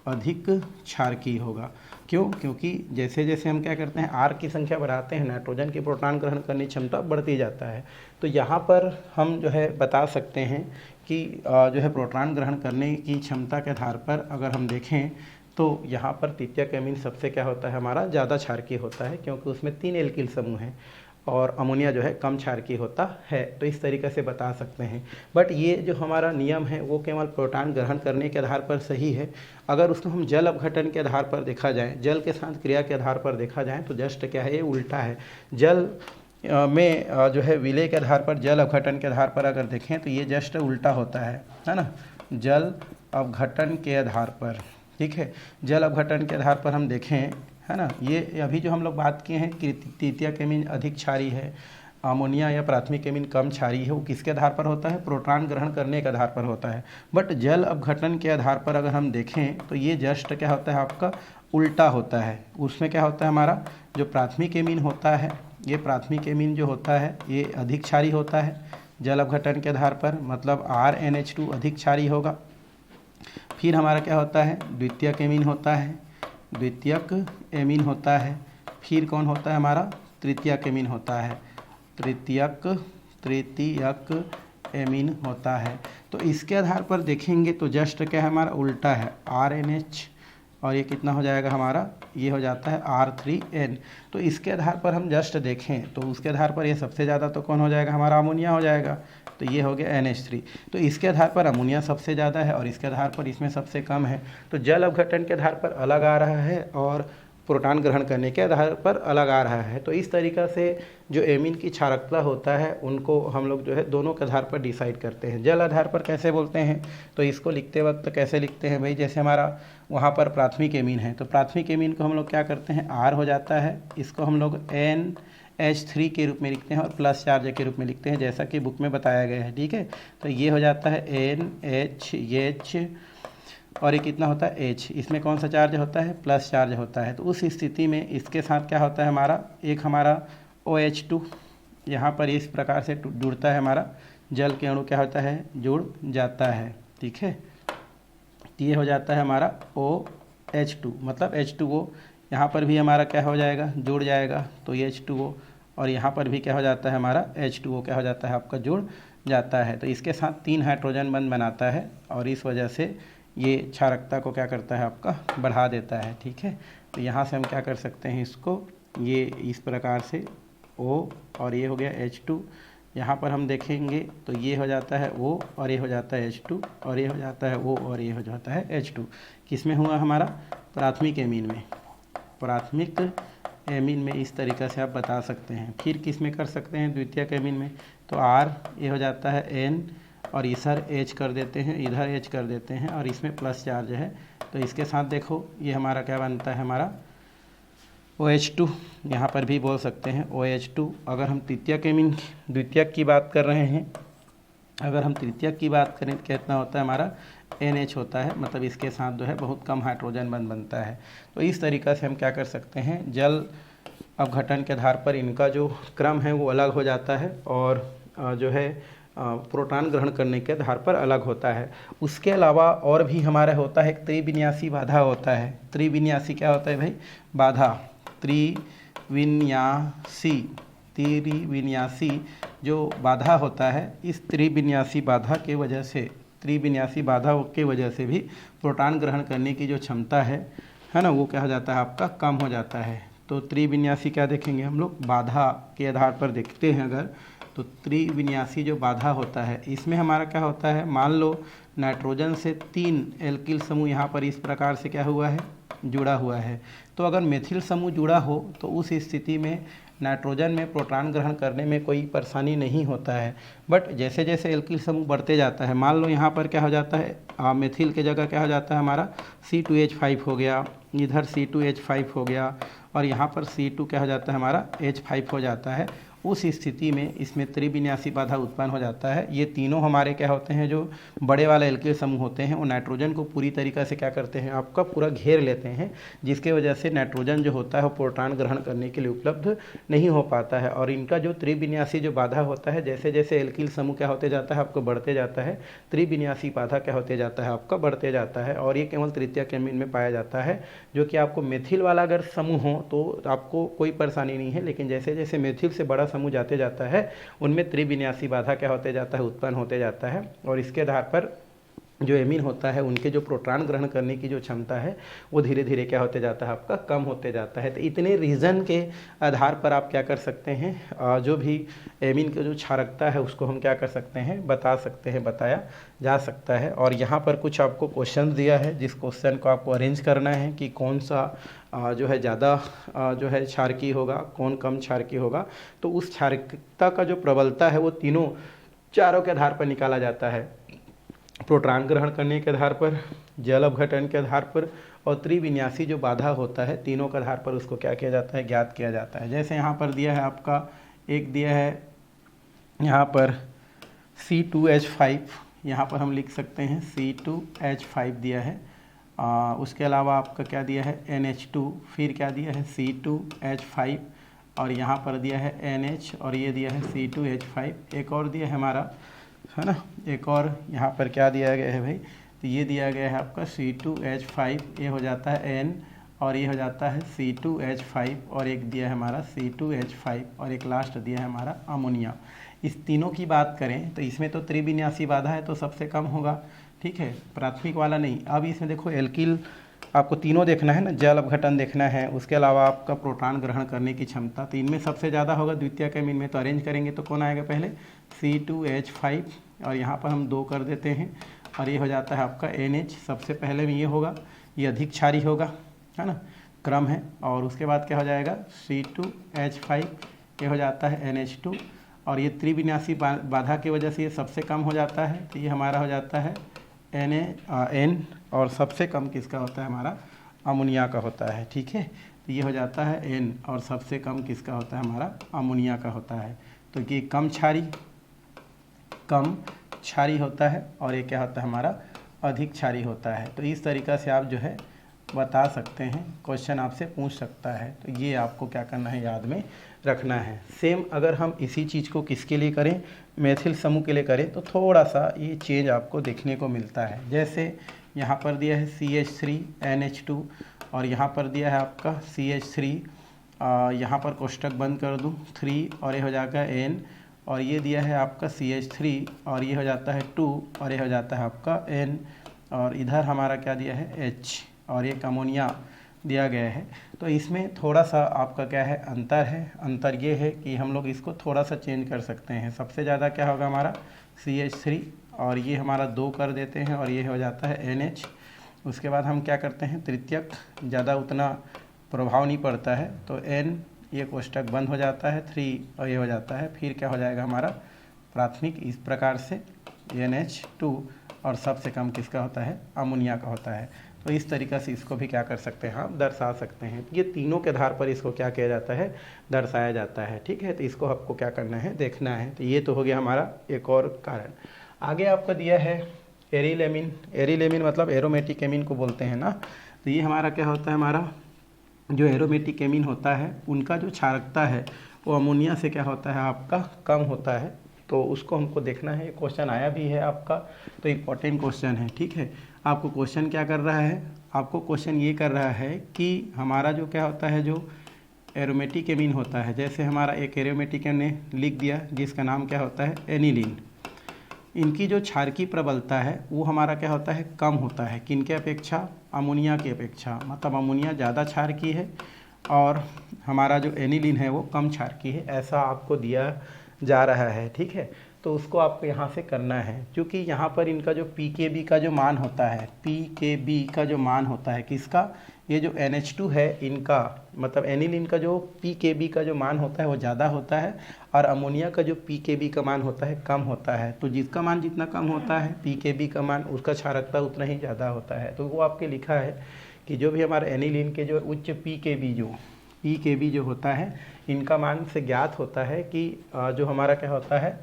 अधिक क्षारकीय होगा। क्यों? क्योंकि जैसे जैसे हम क्या करते हैं आर की संख्या बढ़ाते हैं नाइट्रोजन की प्रोटॉन ग्रहण करने की क्षमता बढ़ती जाता है। तो यहाँ पर हम जो है बता सकते हैं कि जो है प्रोटॉन ग्रहण करने की क्षमता के आधार पर अगर हम देखें तो यहाँ पर तृतीयक एमीन सबसे क्या होता है हमारा ज़्यादा क्षारकीय होता है, क्योंकि उसमें 3 एल्किल समूह हैं और अमोनिया जो है कम क्षारकीय होता है। तो इस तरीके से बता सकते हैं। बट ये जो हमारा नियम है वो केवल प्रोटॉन ग्रहण करने के आधार पर सही है। अगर उसको हम जल अपघटन के आधार पर देखा जाए, जल के साथ क्रिया के आधार पर देखा जाए तो जस्ट क्या है ये उल्टा है। जल में जो है विलय के आधार पर, जल अपघटन के आधार पर अगर देखें तो ये जस्ट उल्टा होता है ना। जल अपघटन के आधार पर, ठीक है, जल अपघटन के आधार पर हम देखें है ना, ये अभी जो हम लोग बात किए हैं कि तृतीयक एमीन अधिक क्षारीय है, अमोनिया या प्राथमिक एमीन कम क्षारीय है, वो किसके आधार पर होता है? प्रोटॉन ग्रहण करने के आधार पर होता है। बट जल अपघटन के आधार पर अगर हम देखें तो ये जस्ट क्या होता है आपका उल्टा होता है। उसमें क्या होता है हमारा जो प्राथमिक एमीन होता है, ये प्राथमिक एमीन जो होता है ये अधिक क्षारीय होता है जल अपघटन के आधार पर, मतलब RnH2 अधिक क्षारीय होगा। फिर हमारा क्या होता है द्वितीयक एमीन होता है, द्वितीयक एमीन होता है। फिर कौन होता है हमारा तृतीयक एमीन होता है, तृतीयक एमीन होता है। तो इसके आधार पर देखेंगे तो जस्ट क्या है हमारा उल्टा है RNH, और ये कितना हो जाएगा हमारा, ये हो जाता है R3N। तो इसके आधार पर हम जस्ट देखें तो उसके आधार पर ये सबसे ज़्यादा तो कौन हो जाएगा हमारा अमोनिया हो जाएगा। तो ये हो गया NH3। तो इसके आधार पर अमोनिया सबसे ज़्यादा है और इसके आधार पर इसमें सबसे कम है। तो जल अपघटन के आधार पर अलग आ रहा है और प्रोटॉन ग्रहण करने के आधार पर अलग आ रहा है। तो इस तरीक़ा से जो एमीन की क्षारकता होता है उनको हम लोग जो है दोनों के आधार पर डिसाइड करते हैं। जल आधार पर कैसे बोलते हैं तो इसको लिखते वक्त कैसे लिखते हैं भाई, जैसे हमारा वहाँ पर प्राथमिक एमीन है तो प्राथमिक एमीन को हम लोग क्या करते हैं R हो जाता है, इसको हम लोग NH3 के रूप में लिखते हैं और प्लस चार्ज के रूप में लिखते हैं जैसा कि बुक में बताया गया है, ठीक है। तो ये हो जाता है NH और ये कितना होता है H, इसमें कौन सा चार्ज होता है प्लस चार्ज होता है। तो उस स्थिति में इसके साथ क्या होता है हमारा एक हमारा OH2 यहाँ पर इस प्रकार से जुड़ता है, हमारा जल के अणु क्या होता है जुड़ जाता है, ठीक है। ये हो जाता है हमारा OH2 मतलब H2O, यहाँ पर भी हमारा क्या हो जाएगा जुड़ जाएगा तो ये H2O, और यहाँ पर भी क्या हो जाता है हमारा H2O क्या हो जाता है आपका जुड़ जाता है। तो इसके साथ 3 हाइड्रोजन बंध बनाता है और इस वजह से ये क्षारकता को क्या करता है आपका बढ़ा देता है, ठीक है। तो यहाँ से हम क्या कर सकते हैं इसको, ये इस प्रकार से O और ये हो गया H2, यहाँ पर हम देखेंगे तो ये हो जाता है O और ये हो जाता है H2 और ये हो जाता है O और ये हो जाता है H2। किस में हुआ हमारा प्राथमिक एमीन में, प्राथमिक एमीन में इस तरीक़ा से आप बता सकते हैं। फिर किस में कर सकते हैं द्वितीयक एमीन में, तो R ये हो जाता है N और इधर H कर देते हैं, इधर H कर देते हैं और इसमें प्लस चार्ज है। तो इसके साथ देखो ये हमारा क्या बनता है हमारा OH2, यहाँ पर भी बोल सकते हैं OH2। अगर हम तृतीयक एमीन द्वितीयक की बात कर रहे हैं, अगर हम तृतीयक की बात करें तो कितना होता है हमारा NH होता है, मतलब इसके साथ जो है बहुत कम हाइड्रोजन बंध बनता है। तो इस तरीक़ा से हम क्या कर सकते हैं, जल अपघटन के आधार पर इनका जो क्रम है वो अलग हो जाता है और जो है प्रोटॉन ग्रहण करने के आधार पर अलग होता है। उसके अलावा और भी हमारा होता है त्रिविन्यासी बाधा होता है। त्रिविन्यासी क्या होता है भाई बाधा, त्रिविन्यासी जो बाधा होता है, इस त्रिविन्यासी बाधा के वजह से, त्रिविन्यासी बाधा के वजह से भी प्रोटॉन ग्रहण करने की जो क्षमता है ना वो क्या हो जाता है आपका कम हो जाता है। तो त्रिविन्यासी क्या देखेंगे हम लोग बाधा के आधार पर देखते हैं अगर, तो त्रिविन्यासी जो बाधा होता है इसमें हमारा क्या होता है, मान लो नाइट्रोजन से 3 एल्किल समूह यहाँ पर इस प्रकार से क्या हुआ है जुड़ा हुआ है। तो अगर मेथिल समूह जुड़ा हो तो उस स्थिति में नाइट्रोजन में प्रोटॉन ग्रहण करने में कोई परेशानी नहीं होता है। बट जैसे जैसे एल्किल समूह बढ़ते जाता है, मान लो यहाँ पर क्या हो जाता है मेथिल के जगह क्या हो जाता है हमारा C2H5 हो गया, इधर C2H5 हो गया और यहाँ पर C2 क्या हो जाता है हमारा H5 हो जाता है उस स्थिति में इसमें त्रिविन्यासी बाधा उत्पन्न हो जाता है। ये तीनों हमारे क्या होते हैं, जो बड़े वाले एल्किल समूह होते हैं वो नाइट्रोजन को पूरी तरीक़ा से क्या करते हैं, आपका पूरा घेर लेते हैं, जिसके वजह से नाइट्रोजन जो होता है वो प्रोटॉन ग्रहण करने के लिए उपलब्ध नहीं हो पाता है। और इनका जो त्रिविन्यासी जो बाधा होता है, जैसे जैसे एल्किल समूह क्या होते जाता है आपको बढ़ते जाता है, त्रिविन्यासी बाधा क्या होते जाता है आपका बढ़ते जाता है। और ये केवल तृतीयक एमीन में पाया जाता है, जो कि आपको मेथिल वाला अगर समूह हो तो आपको कोई परेशानी नहीं है, लेकिन जैसे जैसे मेथिल से बड़ा समूह जाते जाता है उनमें त्रिविन्यासी बाधा क्या होते जाता है, उत्पन्न होते जाता है। और इसके आधार पर जो एमीन होता है उनके जो प्रोटॉन ग्रहण करने की जो क्षमता है वो धीरे धीरे क्या होते जाता है, आपका कम होते जाता है। तो इतने रीज़न के आधार पर आप क्या कर सकते हैं, जो भी एमीन की जो क्षारकता है उसको हम क्या कर सकते हैं, बता सकते हैं, बताया जा सकता है। और यहाँ पर कुछ आपको क्वेश्चन दिया है, जिस क्वेश्चन को आपको अरेंज करना है कि कौन सा जो है ज़्यादा जो है क्षारकी होगा, कौन कम क्षारकी होगा। तो उस क्षारकता का जो प्रबलता है वो तीनों चारों के आधार पर निकाला जाता है, प्रोटॉन ग्रहण करने के आधार पर, जल अपघटन के आधार पर और त्रिविन्यासी जो बाधा होता है, तीनों के आधार पर उसको क्या किया जाता है, ज्ञात किया जाता है। जैसे यहाँ पर दिया है आपका, एक दिया है यहाँ पर C2H5, यहाँ पर हम लिख सकते हैं C2H5 दिया है। उसके अलावा आपका क्या दिया है, NH2, फिर क्या दिया है C2H5, और यहाँ पर दिया है NH, और ये दिया है C2H5। एक और दिया है हमारा, है ना, एक और यहाँ पर क्या दिया गया है भाई, तो ये दिया गया है आपका C2H5, ये हो जाता है N, और ये हो जाता है C2H5, और एक दिया है हमारा C2H5, और एक लास्ट दिया है हमारा अमोनिया। इस तीनों की बात करें तो इसमें तो त्रिविन्यासी बाधा है तो सबसे कम होगा, ठीक है, प्राथमिक वाला नहीं। अब इसमें देखो एल्किल आपको तीनों देखना है ना, जल अपघटन देखना है, उसके अलावा आपका प्रोटॉन ग्रहण करने की क्षमता, तो इनमें सबसे ज़्यादा होगा द्वितीयक एमीन में। तो अरेंज करेंगे तो कौन आएगा पहले, C2H5, और यहाँ पर हम 2 कर देते हैं, और ये हो जाता है आपका NH, सबसे पहले में ये होगा, ये अधिक क्षारी होगा, है ना, क्रम है। और उसके बाद क्या हो जाएगा C2H5, ये हो जाता है NH2, और ये त्रिविन्यासी बाधा की वजह से ये सबसे कम हो जाता है, तो ये हमारा हो जाता है N, और सबसे कम किसका होता है, हमारा अमोनिया का होता है, ठीक है। तो ये हो जाता है N, और सबसे कम किसका होता है, हमारा अमोनिया का होता है। तो ये कम क्षारी होता है, और ये क्या होता है, हमारा अधिक क्षारी होता है। तो इस तरीक़ा से आप जो है बता सकते हैं, क्वेश्चन आपसे पूछ सकता है। तो ये आपको क्या करना है, याद में रखना है। सेम अगर हम इसी चीज़ को किसके लिए करें, मेथिल समूह के लिए करें, तो थोड़ा सा ये चेंज आपको देखने को मिलता है। जैसे यहाँ पर दिया है CH3NH2, और यहाँ पर दिया है आपका CH3, यहाँ पर कोष्टक बंद कर दूँ 3, और ये हो जाएगा N, और ये दिया है आपका CH3, और ये हो जाता है 2, और ये हो जाता है आपका N, और इधर हमारा क्या दिया है H, और ये अमोनिया दिया गया है। तो इसमें थोड़ा सा आपका क्या है, अंतर है। अंतर ये है कि हम लोग इसको थोड़ा सा चेंज कर सकते हैं। सबसे ज़्यादा क्या होगा हमारा CH3, और ये हमारा 2 कर देते हैं, और ये हो जाता है NH। उसके बाद हम क्या करते हैं, तृतीयक ज़्यादा उतना प्रभाव नहीं पड़ता है, तो N, ये कोष्टक बंद हो जाता है 3, और ये हो जाता है, फिर क्या हो जाएगा हमारा प्राथमिक, इस प्रकार से NH2, और सबसे कम किसका होता है, अमोनिया का होता है। तो इस तरीक़ा से इसको भी क्या कर सकते हैं, हम दर्शा सकते हैं। ये तीनों के आधार पर इसको क्या किया जाता है, दर्शाया जाता है, ठीक है। तो इसको आपको क्या करना है, देखना है। तो ये तो हो गया हमारा एक और कारण। आगे आपका दिया है एरिलेमिन। एरिलेमिन मतलब एरोमेटिक एमीन को बोलते हैं ना। तो ये हमारा क्या होता है, हमारा जो एरोमेटिक एमीन होता है उनका जो क्षारकता है वो अमोनिया से क्या होता है, आपका कम होता है। तो उसको हमको देखना है। क्वेश्चन आया भी है आपका, तो इम्पोर्टेंट क्वेश्चन है, ठीक है। आपको क्वेश्चन क्या कर रहा है, आपको क्वेश्चन ये कर रहा है कि हमारा जो क्या होता है, जो एरोमेटिक एमीन होता है, जैसे हमारा एक एरोमेटिक ने लिख दिया जिसका नाम क्या होता है, एनिलीन। इनकी जो क्षारकी प्रबलता है वो हमारा क्या होता है, कम होता है। किनके अपेक्षा, अमोनिया की अपेक्षा। मतलब अमोनिया ज़्यादा क्षारकी है और हमारा जो एनिलीन है वो कम क्षारकी है, ऐसा आपको दिया जा रहा है, ठीक है। तो उसको आपको यहाँ से करना है, क्योंकि यहाँ पर इनका जो pKb का जो मान होता है, pKb का जो मान होता है किसका, ये जो NH2 है इनका, मतलब एनिलीन का जो pKb का जो मान होता है वो ज़्यादा होता है, और अमोनिया का जो pKb का मान होता है कम होता है। तो जिसका मान जितना कम होता है pKb का मान, उसका क्षारकता उतना ही ज़्यादा होता है। तो वो आपके लिखा है कि जो भी हमारे एनिलीन के जो उच्च pKb जो PKB जो होता है इनका मान से ज्ञात होता है कि जो हमारा क्या होता है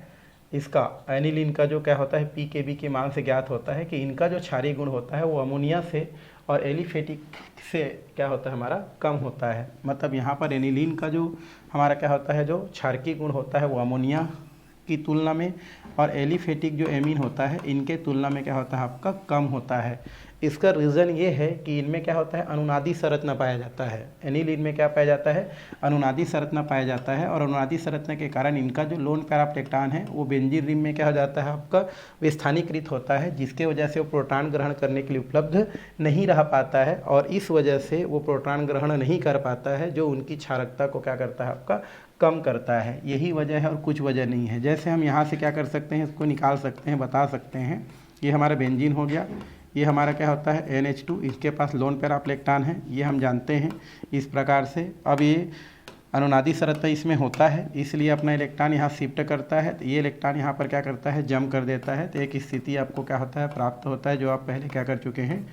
इसका एनिलीन का जो क्या होता है PKB के मान से ज्ञात होता है कि इनका जो क्षारीय गुण होता है वो अमोनिया से और एलिफेटिक से क्या होता है हमारा कम होता है। मतलब यहाँ पर एनिलीन का जो हमारा क्या होता है जो क्षारकीय गुण होता है वो अमोनिया की तुलना में और एलिफेटिक जो एमीन होता है इनके तुलना में क्या होता है आपका कम होता है। इसका रीज़न ये है कि इनमें क्या होता है अनुनादी संरचना पाया जाता है। एनिलीन में क्या पाया जाता है अनुनादी संरचना पाया जाता है और अनुनादी संरचना के कारण इनका जो लोन पैराप्लेक्टान है वो बेंजीन रिंग में क्या हो जाता है आपका विस्थानीकृत होता है, जिसके वजह से वो प्रोटॉन ग्रहण करने के लिए उपलब्ध नहीं रह पाता है और इस वजह से वो प्रोटॉन ग्रहण नहीं कर पाता है, जो उनकी क्षारकता को क्या करता है आपका कम करता है। यही वजह है और कुछ वजह नहीं है। जैसे हम यहाँ से क्या कर सकते हैं इसको निकाल सकते हैं, बता सकते हैं। ये हमारा बेंजीन हो गया, ये हमारा क्या होता है NH2, इसके पास लोन पैराप्लेक्टान है, ये हम जानते हैं इस प्रकार से। अब ये अनुनादी संरचना इसमें होता है इसलिए अपना इलेक्ट्रॉन यहाँ शिफ्ट करता है, तो ये इलेक्ट्रॉन यहाँ पर क्या करता है जम कर देता है, तो एक स्थिति आपको क्या होता है प्राप्त होता है जो आप पहले क्या कर चुके हैं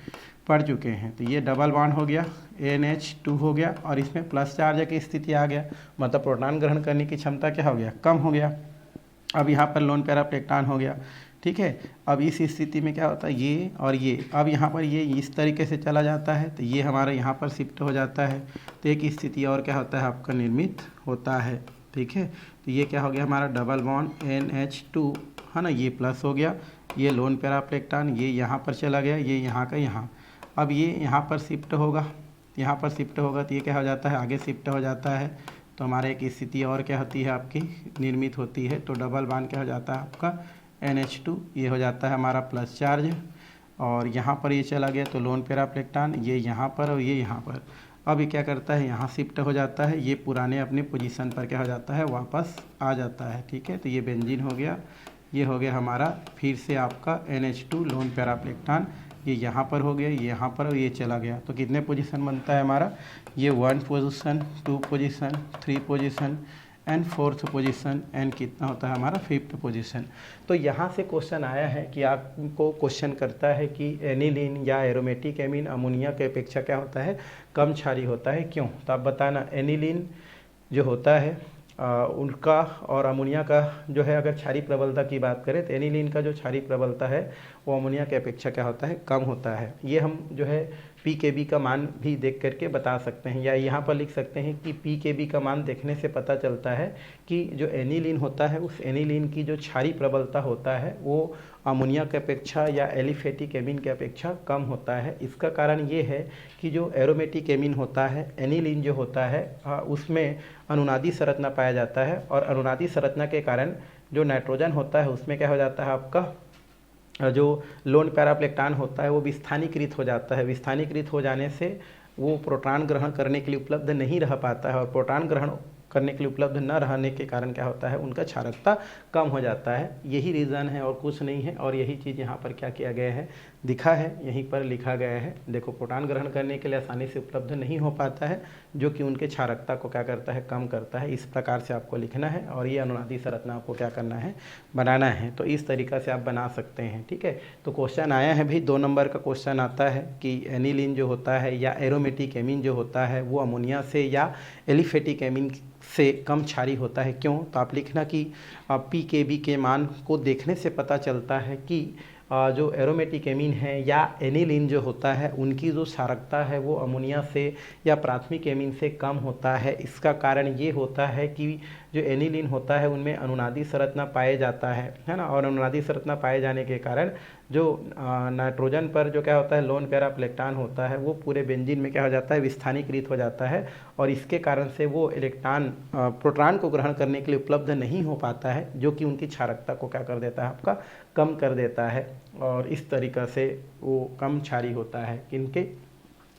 पढ़ चुके हैं। तो ये डबल बॉन्ड हो गया NH2 हो गया और इसमें प्लस चार्ज की स्थिति आ गया, मतलब प्रोटॉन ग्रहण करने की क्षमता क्या हो गया कम हो गया। अब यहाँ पर लोन पैराप्लेक्टान हो गया, ठीक है। अब इस स्थिति में क्या होता है ये और ये, अब यहाँ पर ये इस तरीके से चला जाता है तो ये हमारा यहाँ पर शिफ्ट हो जाता है, तो एक स्थिति और क्या होता है आपका निर्मित होता है, ठीक है। तो ये क्या हो गया हमारा डबल बॉन्ड NH2 है ना, ये प्लस हो गया, ये लोन पैराप्लेक्टान ये यहाँ पर चला गया, ये यहाँ का यहाँ। अब ये यहाँ पर शिफ्ट होगा, यहाँ पर शिफ्ट होगा तो ये क्या हो जाता है आगे शिफ्ट हो जाता है, तो हमारे एक स्थिति और क्या होती है आपकी निर्मित होती है। तो डबल बॉन्ड क्या हो जाता है आपका NH2, ये हो जाता है हमारा प्लस चार्ज और यहाँ पर ये चला गया तो लोन पैराप्लेक्टान ये यहाँ पर और ये यहाँ पर। अब ये क्या करता है यहाँ शिफ्ट हो जाता है, ये पुराने अपने पोजीशन पर क्या हो जाता है वापस आ जाता है, ठीक है। तो ये बेंजीन हो गया, ये हो गया हमारा फिर से आपका NH2 लोन पैराप्लेक्टान, ये यहाँ पर हो गया, ये यहाँ पर और ये चला गया। तो कितने पोजीशन बनता है हमारा ये 1 position 2 position 3 position and 4th position and कितना होता है हमारा 5th पोजीशन। तो यहाँ से क्वेश्चन आया है कि आपको क्वेश्चन करता है कि एनिलीन या एरोमेटिक एमीन अमोनिया के अपेक्षा क्या होता है कम क्षारीय होता है, क्यों। तो आप बताना एनिलीन जो होता है उनका और अमोनिया का जो है अगर क्षारीय प्रबलता की बात करें तो एनिलीन का जो क्षारीय प्रबलता है वो अमोनिया की अपेक्षा क्या होता है कम होता है। ये हम जो है PKB का मान भी देख करके बता सकते हैं, या यहाँ पर लिख सकते हैं कि PKB का मान देखने से पता चलता है कि जो एनिलीन होता है उस एनिलीन की जो क्षारीय प्रबलता होता है वो अमोनिया की अपेक्षा या एलिफेटिक एमीन की अपेक्षा कम होता है। इसका कारण ये है कि जो एरोमेटिक एमीन होता है एनिलीन जो होता है उसमें अनुनादी संरचना पाया जाता है और अनुनादी संरचना के कारण जो नाइट्रोजन होता है उसमें क्या हो जाता है आपका जो लोन पैराप्लेक्टान होता है वो विस्थानीकृत हो जाता है। विस्थानीकृत हो जाने से वो प्रोटॉन ग्रहण करने के लिए उपलब्ध नहीं रह पाता है और प्रोटॉन ग्रहण करने के लिए उपलब्ध न रहने के कारण क्या होता है उनका क्षारकता कम हो जाता है। यही रीज़न है और कुछ नहीं है, और यही चीज़ यहाँ पर क्या किया गया है दिखा है, यहीं पर लिखा गया है। देखो प्रोटॉन ग्रहण करने के लिए आसानी से उपलब्ध नहीं हो पाता है जो कि उनके क्षारकता को क्या करता है कम करता है। इस प्रकार से आपको लिखना है और ये अनुनादी संरचना आपको क्या करना है बनाना है। तो इस तरीक़ा से आप बना सकते हैं, ठीक है। तो क्वेश्चन आया है भाई 2 नंबर का क्वेश्चन आता है कि एनिलीन जो होता है या एरोमेटिक एमीन जो होता है वो अमोनिया से या एलिफेटिक एमीन से कम क्षारीय होता है, क्यों। तो आप लिखना कि PKB के मान को देखने से पता चलता है कि जो एरोमेटिक एमीन है या एनिलीन जो होता है उनकी जो क्षारकता है वो अमोनिया से या प्राथमिक एमीन से कम होता है। इसका कारण ये होता है कि जो एनिलीन होता है उनमें अनुनादी संरचना पाए जाता है ना, और अनुनादी संरचना पाए जाने के कारण जो नाइट्रोजन पर जो क्या होता है लोन पैराप्लेक्टान होता है वो पूरे बेंजीन में क्या हो जाता है विस्थानीकृत हो जाता है और इसके कारण से वो इलेक्ट्रॉन प्रोटॉन को ग्रहण करने के लिए उपलब्ध नहीं हो पाता है, जो कि उनकी क्षारकता को क्या कर देता है आपका कम कर देता है। और इस तरीक़ा से वो कम क्षारीय होता है किनके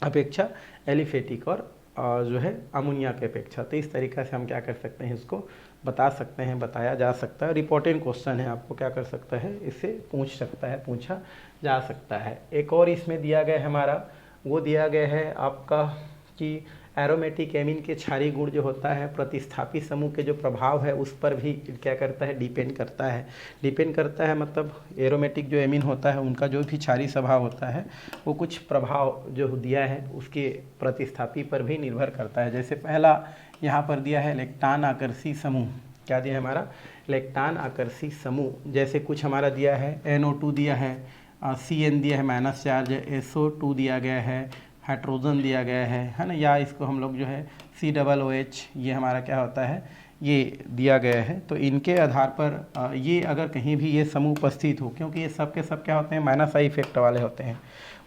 अपेक्षा एलिफेटिक और जो है अमोनिया के अपेक्षा। तो इस तरीक़ा से हम क्या कर सकते हैं इसको बता सकते हैं, बताया जा सकता है। रिपोर्टेंट क्वेश्चन है, आपको क्या कर सकता है इससे पूछ सकता है, पूछा जा सकता है। एक और इसमें दिया गया है हमारा, वो दिया गया है आपका कि एरोमेटिक एमीन के क्षारीय गुण जो होता है प्रतिस्थापी समूह के जो प्रभाव है उस पर भी क्या करता है, डिपेंड करता है। मतलब एरोमेटिक जो एमीन होता है उनका जो भी क्षारीय स्वभाव होता है वो कुछ प्रभाव जो दिया है उसके प्रतिस्थापी पर भी निर्भर करता है। जैसे पहला यहाँ पर दिया है इलेक्ट्रॉन आकर्षी समूह, क्या दिया है हमारा, इलेक्ट्रॉन आकर्षी समूह। जैसे कुछ हमारा दिया है NO2 दिया है, CN दिया है माइनस चार्ज, SO2 दिया गया है, हाइड्रोजन दिया गया है ना, या इसको हम लोग जो है COOH ये हमारा क्या होता है, ये दिया गया है। तो इनके आधार पर ये अगर कहीं भी ये समूह उपस्थित हो, क्योंकि ये सब के सब क्या होते हैं, माइनस आई इफेक्ट वाले होते हैं।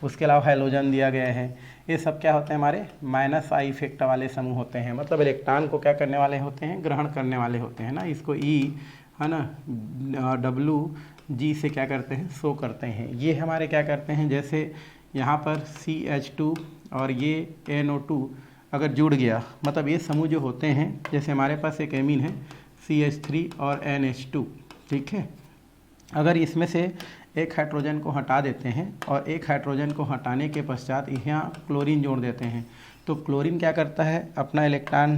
उसके अलावा हैलोजन दिया गया है, ये सब क्या होते हैं, हमारे माइनस आई इफेक्ट वाले समूह होते हैं। मतलब इलेक्ट्रॉन को क्या करने वाले होते हैं, ग्रहण करने वाले होते हैं ना। इसको E है ना, WG से क्या करते हैं, शो करते हैं। ये हमारे क्या करते हैं, जैसे यहाँ पर CH2 और ये NO2 अगर जुड़ गया, मतलब ये समूह जो होते हैं, जैसे हमारे पास एक एमीन है CH3 और NH2, ठीक है। अगर इसमें से एक हाइड्रोजन को हटा देते हैं और एक हाइड्रोजन को हटाने के पश्चात यहाँ क्लोरीन जोड़ देते हैं, तो क्लोरीन क्या करता है, अपना इलेक्ट्रॉन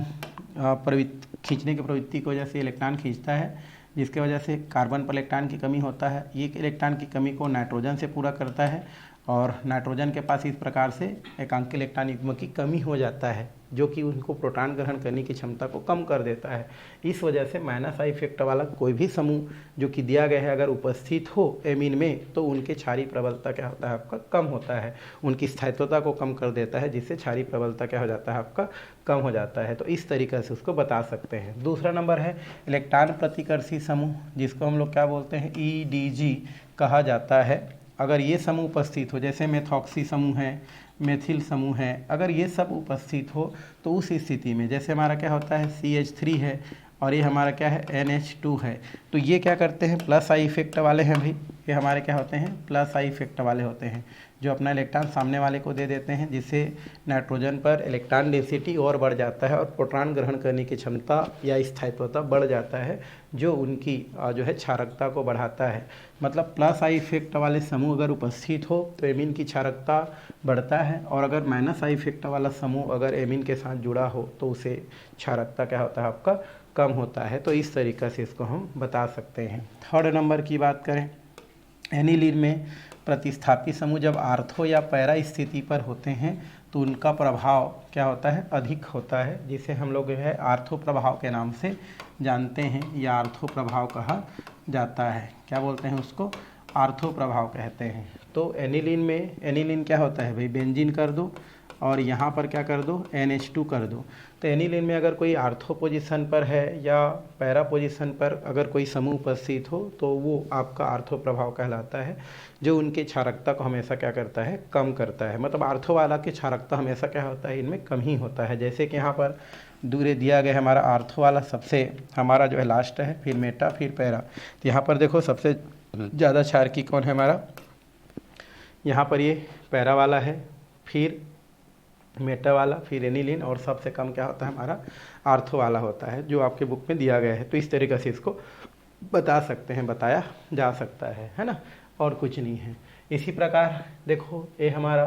खींचने की प्रवृत्ति की वजह से इलेक्ट्रॉन खींचता है, जिसके वजह से कार्बन पर इलेक्ट्रॉन की कमी होता है। ये इलेक्ट्रॉन की कमी को नाइट्रोजन से पूरा करता है और नाइट्रोजन के पास इस प्रकार से एकांकी इलेक्ट्रॉन युग्म की कमी हो जाता है, जो कि उनको प्रोटॉन ग्रहण करने की क्षमता को कम कर देता है। इस वजह से माइनस आई इफेक्ट वाला कोई भी समूह जो कि दिया गया है अगर उपस्थित हो एमीन में, तो उनके क्षारीय प्रबलता क्या होता है, आपका कम होता है, उनकी स्थायित्वता को कम कर देता है, जिससे क्षारीय प्रबलता क्या हो जाता है, आपका कम हो जाता है। तो इस तरीके से उसको बता सकते हैं। दूसरा नंबर है इलेक्ट्रॉन प्रतिकर्षी समूह, जिसको हम लोग क्या बोलते हैं, EDG कहा जाता है। अगर ये समूह उपस्थित हो, जैसे मेथॉक्सी समूह है, मेथिल समूह है, अगर ये सब उपस्थित हो तो उस स्थिति में जैसे हमारा क्या होता है CH3 है और ये हमारा क्या है NH2 है, तो ये क्या करते हैं, प्लस आई इफेक्ट वाले हैं भाई। ये हमारे क्या होते हैं, प्लस आई इफेक्ट वाले होते हैं, जो अपना इलेक्ट्रॉन सामने वाले को दे देते हैं, जिससे नाइट्रोजन पर इलेक्ट्रॉन डेंसिटी और बढ़ जाता है और प्रोटॉन ग्रहण करने की क्षमता या स्थायित्वता बढ़ जाता है, जो उनकी जो है क्षारकता को बढ़ाता है। मतलब प्लस आई इफेक्ट वाले समूह अगर उपस्थित हो तो एमीन की क्षारकता बढ़ता है, और अगर माइनस आई इफेक्ट वाला समूह अगर एमीन के साथ जुड़ा हो तो उसे क्षारकता क्या होता है, आपका कम होता है। तो इस तरीक़े से इसको हम बता सकते हैं। थर्ड नंबर की बात करें, एनिलीन में प्रतिस्थापी समूह जब आर्थो या पैरा स्थिति पर होते हैं तो उनका प्रभाव क्या होता है, अधिक होता है, जिसे हम लोग जो है आर्थो प्रभाव के नाम से जानते हैं, या आर्थो प्रभाव कहा जाता है। क्या बोलते हैं उसको, आर्थो प्रभाव कहते हैं। तो एनिलीन में, एनिलीन क्या होता है भाई, बेंजीन कर दो और यहाँ पर क्या कर दो, NH2 कर दो। तो एनिलीन में अगर कोई आर्थो पोजीशन पर है या पैरा पोजीशन पर अगर कोई समूह उपस्थित हो तो वो आपका आर्थो प्रभाव कहलाता है, जो उनके क्षारकता को हमेशा क्या करता है, कम करता है। मतलब आर्थो वाला की क्षारकता हमेशा क्या होता है, इनमें कम ही होता है। जैसे कि यहाँ पर दूरे दिया गया है हमारा आर्थो वाला सबसे हमारा जो है लास्ट है, फिर मेटा, फिर पैरा। तो यहाँ पर देखो सबसे ज़्यादा क्षारकी कौन है हमारा, यहाँ पर ये पैरा वाला है, फिर मेटा वाला, फिर एनिलीन, और सबसे कम क्या होता है हमारा आर्थो वाला होता है, जो आपके बुक में दिया गया है। तो इस तरीके से इसको बता सकते हैं, बताया जा सकता है ना, और कुछ नहीं है। इसी प्रकार देखो ये हमारा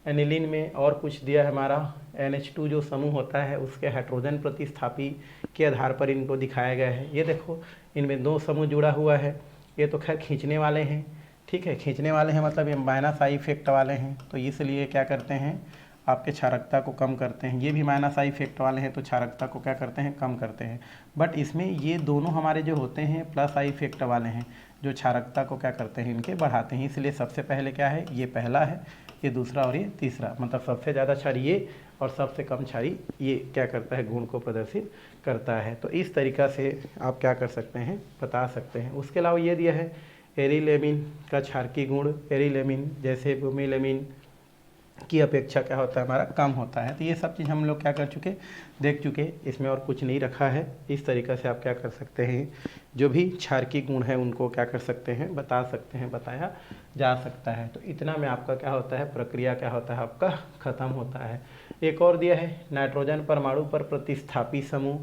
एनिलीन में और कुछ दिया है हमारा NH2 जो समूह होता है उसके हाइड्रोजन प्रतिस्थापी के आधार पर इनको दिखाया गया है। ये देखो इनमें 2 समूह जुड़ा हुआ है, ये तो खैर खींचने वाले हैं, ठीक है, खींचने वाले हैं, मतलब ये माइनस आई इफेक्ट वाले हैं, तो इसलिए क्या करते हैं, आपके क्षारकता को कम करते हैं। ये भी माइनस आई इफेक्ट वाले हैं तो क्षारकता को क्या करते हैं, कम करते हैं। बट इसमें ये दोनों हमारे जो होते हैं प्लस आई इफेक्ट वाले हैं, जो क्षारकता को क्या करते हैं, इनके बढ़ाते हैं। इसलिए सबसे पहले क्या है, ये पहला है, ये दूसरा और ये तीसरा। मतलब सबसे ज़्यादा क्षारीय ये और सबसे कम क्षारीय ये क्या करता है, गुण को प्रदर्शित करता है। तो इस तरीक़ा से आप क्या कर सकते हैं, बता सकते हैं। उसके अलावा ये दिया है एरिलेमिन का क्षारकीय गुण, एरिलेमिन जैसे ब्रोमीलेमिन की अपेक्षा क्या होता है, हमारा कम होता है। तो ये सब चीज़ हम लोग क्या कर चुके, देख चुके, इसमें और कुछ नहीं रखा है। इस तरीक़े से आप क्या कर सकते हैं, जो भी क्षारकीय गुण है उनको क्या कर सकते हैं, बता सकते हैं, बताया जा सकता है। तो इतना में आपका क्या होता है, प्रक्रिया क्या होता है, आपका ख़त्म होता है। एक और दिया है नाइट्रोजन परमाणु पर प्रतिस्थापी समूह।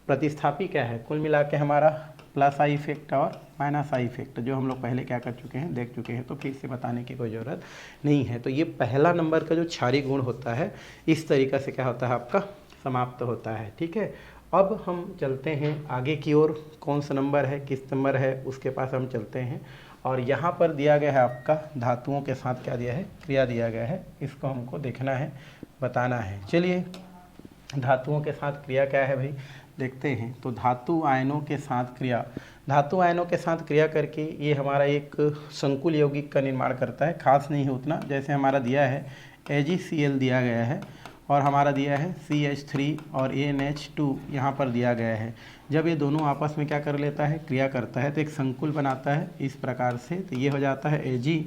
प्रतिस्थापी क्या है, कुल मिला के हमारा प्लस आई इफेक्ट और माइनस आई इफेक्ट, जो हम लोग पहले क्या कर चुके हैं, देख चुके हैं, तो फिर से बताने की कोई ज़रूरत नहीं है। तो ये पहला नंबर का जो क्षारीय गुण होता है इस तरीक़ा से क्या होता है आपका समाप्त होता है। ठीक है, अब हम चलते हैं आगे की ओर, कौन सा नंबर है, किस नंबर है, उसके पास हम चलते हैं। और यहाँ पर दिया गया है आपका धातुओं के साथ क्या दिया है, क्रिया दिया गया है, इसको हमको देखना है, बताना है। चलिए धातुओं के साथ क्रिया क्या है भाई, देखते हैं। तो धातु आयनों के साथ क्रिया, धातु आयनों के साथ क्रिया करके ये हमारा एक संकुल यौगिक का निर्माण करता है। खास नहीं है उतना, जैसे हमारा दिया है AgCl दिया गया है और हमारा दिया है CH3 और ANH2 यहाँ पर दिया गया है। जब ये दोनों आपस में क्या कर लेता है, क्रिया करता है, तो एक संकुल बनाता है इस प्रकार से। तो ये हो जाता है Ag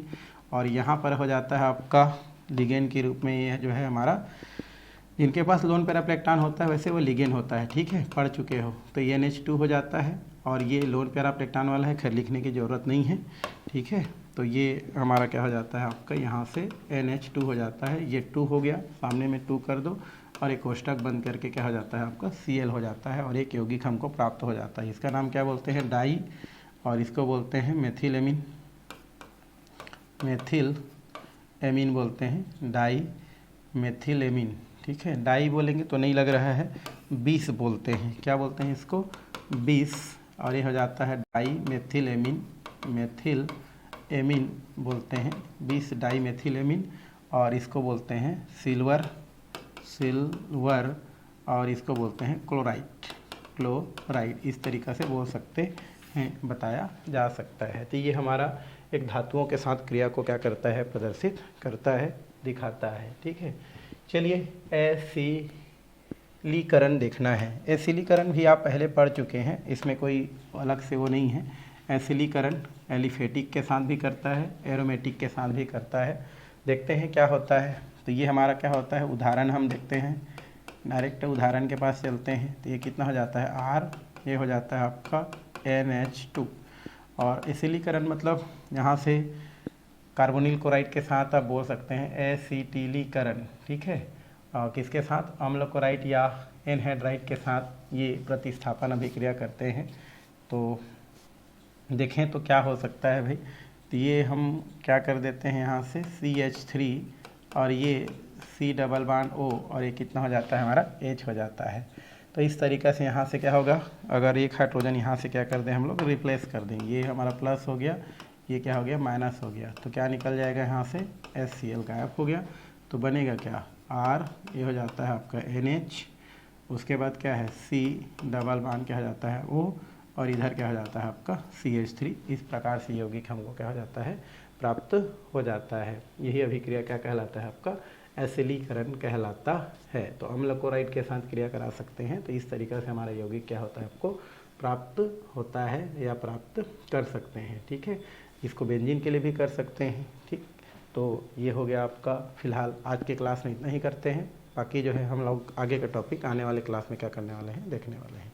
और यहाँ पर हो जाता है आपका लिगेंड के रूप में, ये जो है हमारा, जिनके पास लोन पैराप्लेक्टान होता है वैसे वो लिगेंड होता है। ठीक है, पढ़ चुके हो। तो ये NH2 हो जाता है और ये लोन पैराप्लेक्टान वाला है, खैर लिखने की ज़रूरत नहीं है। ठीक है, तो ये हमारा क्या हो जाता है आपका, यहाँ से NH2 हो जाता है, ये 2 हो गया, सामने में 2 कर दो और एक कोष्टक बंद करके क्या हो जाता है आपका Cl हो जाता है और एक यौगिक हमको प्राप्त हो जाता है। इसका नाम क्या बोलते हैं, डाई, और इसको बोलते हैं मेथिल एमीन, मेथिल एमीन बोलते हैं, डाई मेथिल एमीन। ठीक है, डाई बोलेंगे तो नहीं लग रहा है, 20 बोलते हैं, क्या बोलते हैं इसको, 20, और ये हो जाता है dimethylamine, methylamine बोलते हैं, 20 डाई मेथिल एमीन। और इसको बोलते हैं सिल्वर, सिल्वर, और इसको बोलते हैं क्लोराइड, क्लोराइड, इस तरीक़ा से बोल सकते हैं, बताया जा सकता है। तो ये हमारा एक धातुओं के साथ क्रिया को क्या करता है, प्रदर्शित करता है, दिखाता है। ठीक है, चलिए एसिलीकरण देखना है। एसिलीकरण भी आप पहले पढ़ चुके हैं, इसमें कोई अलग से वो नहीं है। एसिलीकरण एलिफेटिक के साथ भी करता है, एरोमेटिक के साथ भी करता है। देखते हैं क्या होता है। तो ये हमारा क्या होता है, उदाहरण हम देखते हैं, डायरेक्ट उदाहरण के पास चलते हैं। तो ये कितना हो जाता है, R, ये हो जाता है आपका NH2। और एसिलीकरण मतलब यहाँ से कार्बोनिल क्लोराइड के साथ आप बोल सकते हैं एसिटिलीकरण। ठीक है, और किसके साथ, अम्ल क्लोराइड या एनहाइड्राइड के साथ ये प्रतिस्थापन अभिक्रिया करते हैं। तो देखें तो क्या हो सकता है भाई, तो ये हम क्या कर देते हैं यहाँ से CH3 और ये C डबल बॉन्ड O और ये कितना हो जाता है हमारा H हो जाता है। तो इस तरीक़ा से यहाँ से क्या होगा, अगर एक हाइड्रोजन यहाँ से क्या कर दें हम लोग, रिप्लेस कर दें, ये हमारा प्लस हो गया, ये क्या हो गया, माइनस हो गया, तो क्या निकल जाएगा यहाँ से HCl गायब हो गया। तो बनेगा क्या, R, ये हो जाता है आपका NH, उसके बाद क्या है C डबल बॉन्ड क्या हो जाता है O, और इधर क्या हो जाता है आपका CH3। इस प्रकार से यौगिक हमको क्या हो जाता है, प्राप्त हो जाता है। यही अभिक्रिया क्या कहलाता है आपका, एसिलीकरण कहलाता है। तो अम्ल क्लोराइड के साथ क्रिया करा सकते हैं। तो इस तरीक़े से हमारा यौगिक क्या होता है, आपको प्राप्त होता है या प्राप्त कर सकते हैं। ठीक है, इसको बेंजीन के लिए भी कर सकते हैं। ठीक, तो ये हो गया आपका, फ़िलहाल आज के क्लास में इतना ही करते हैं। बाकी जो है हम लोग आगे का टॉपिक आने वाले क्लास में क्या करने वाले हैं, देखने वाले हैं।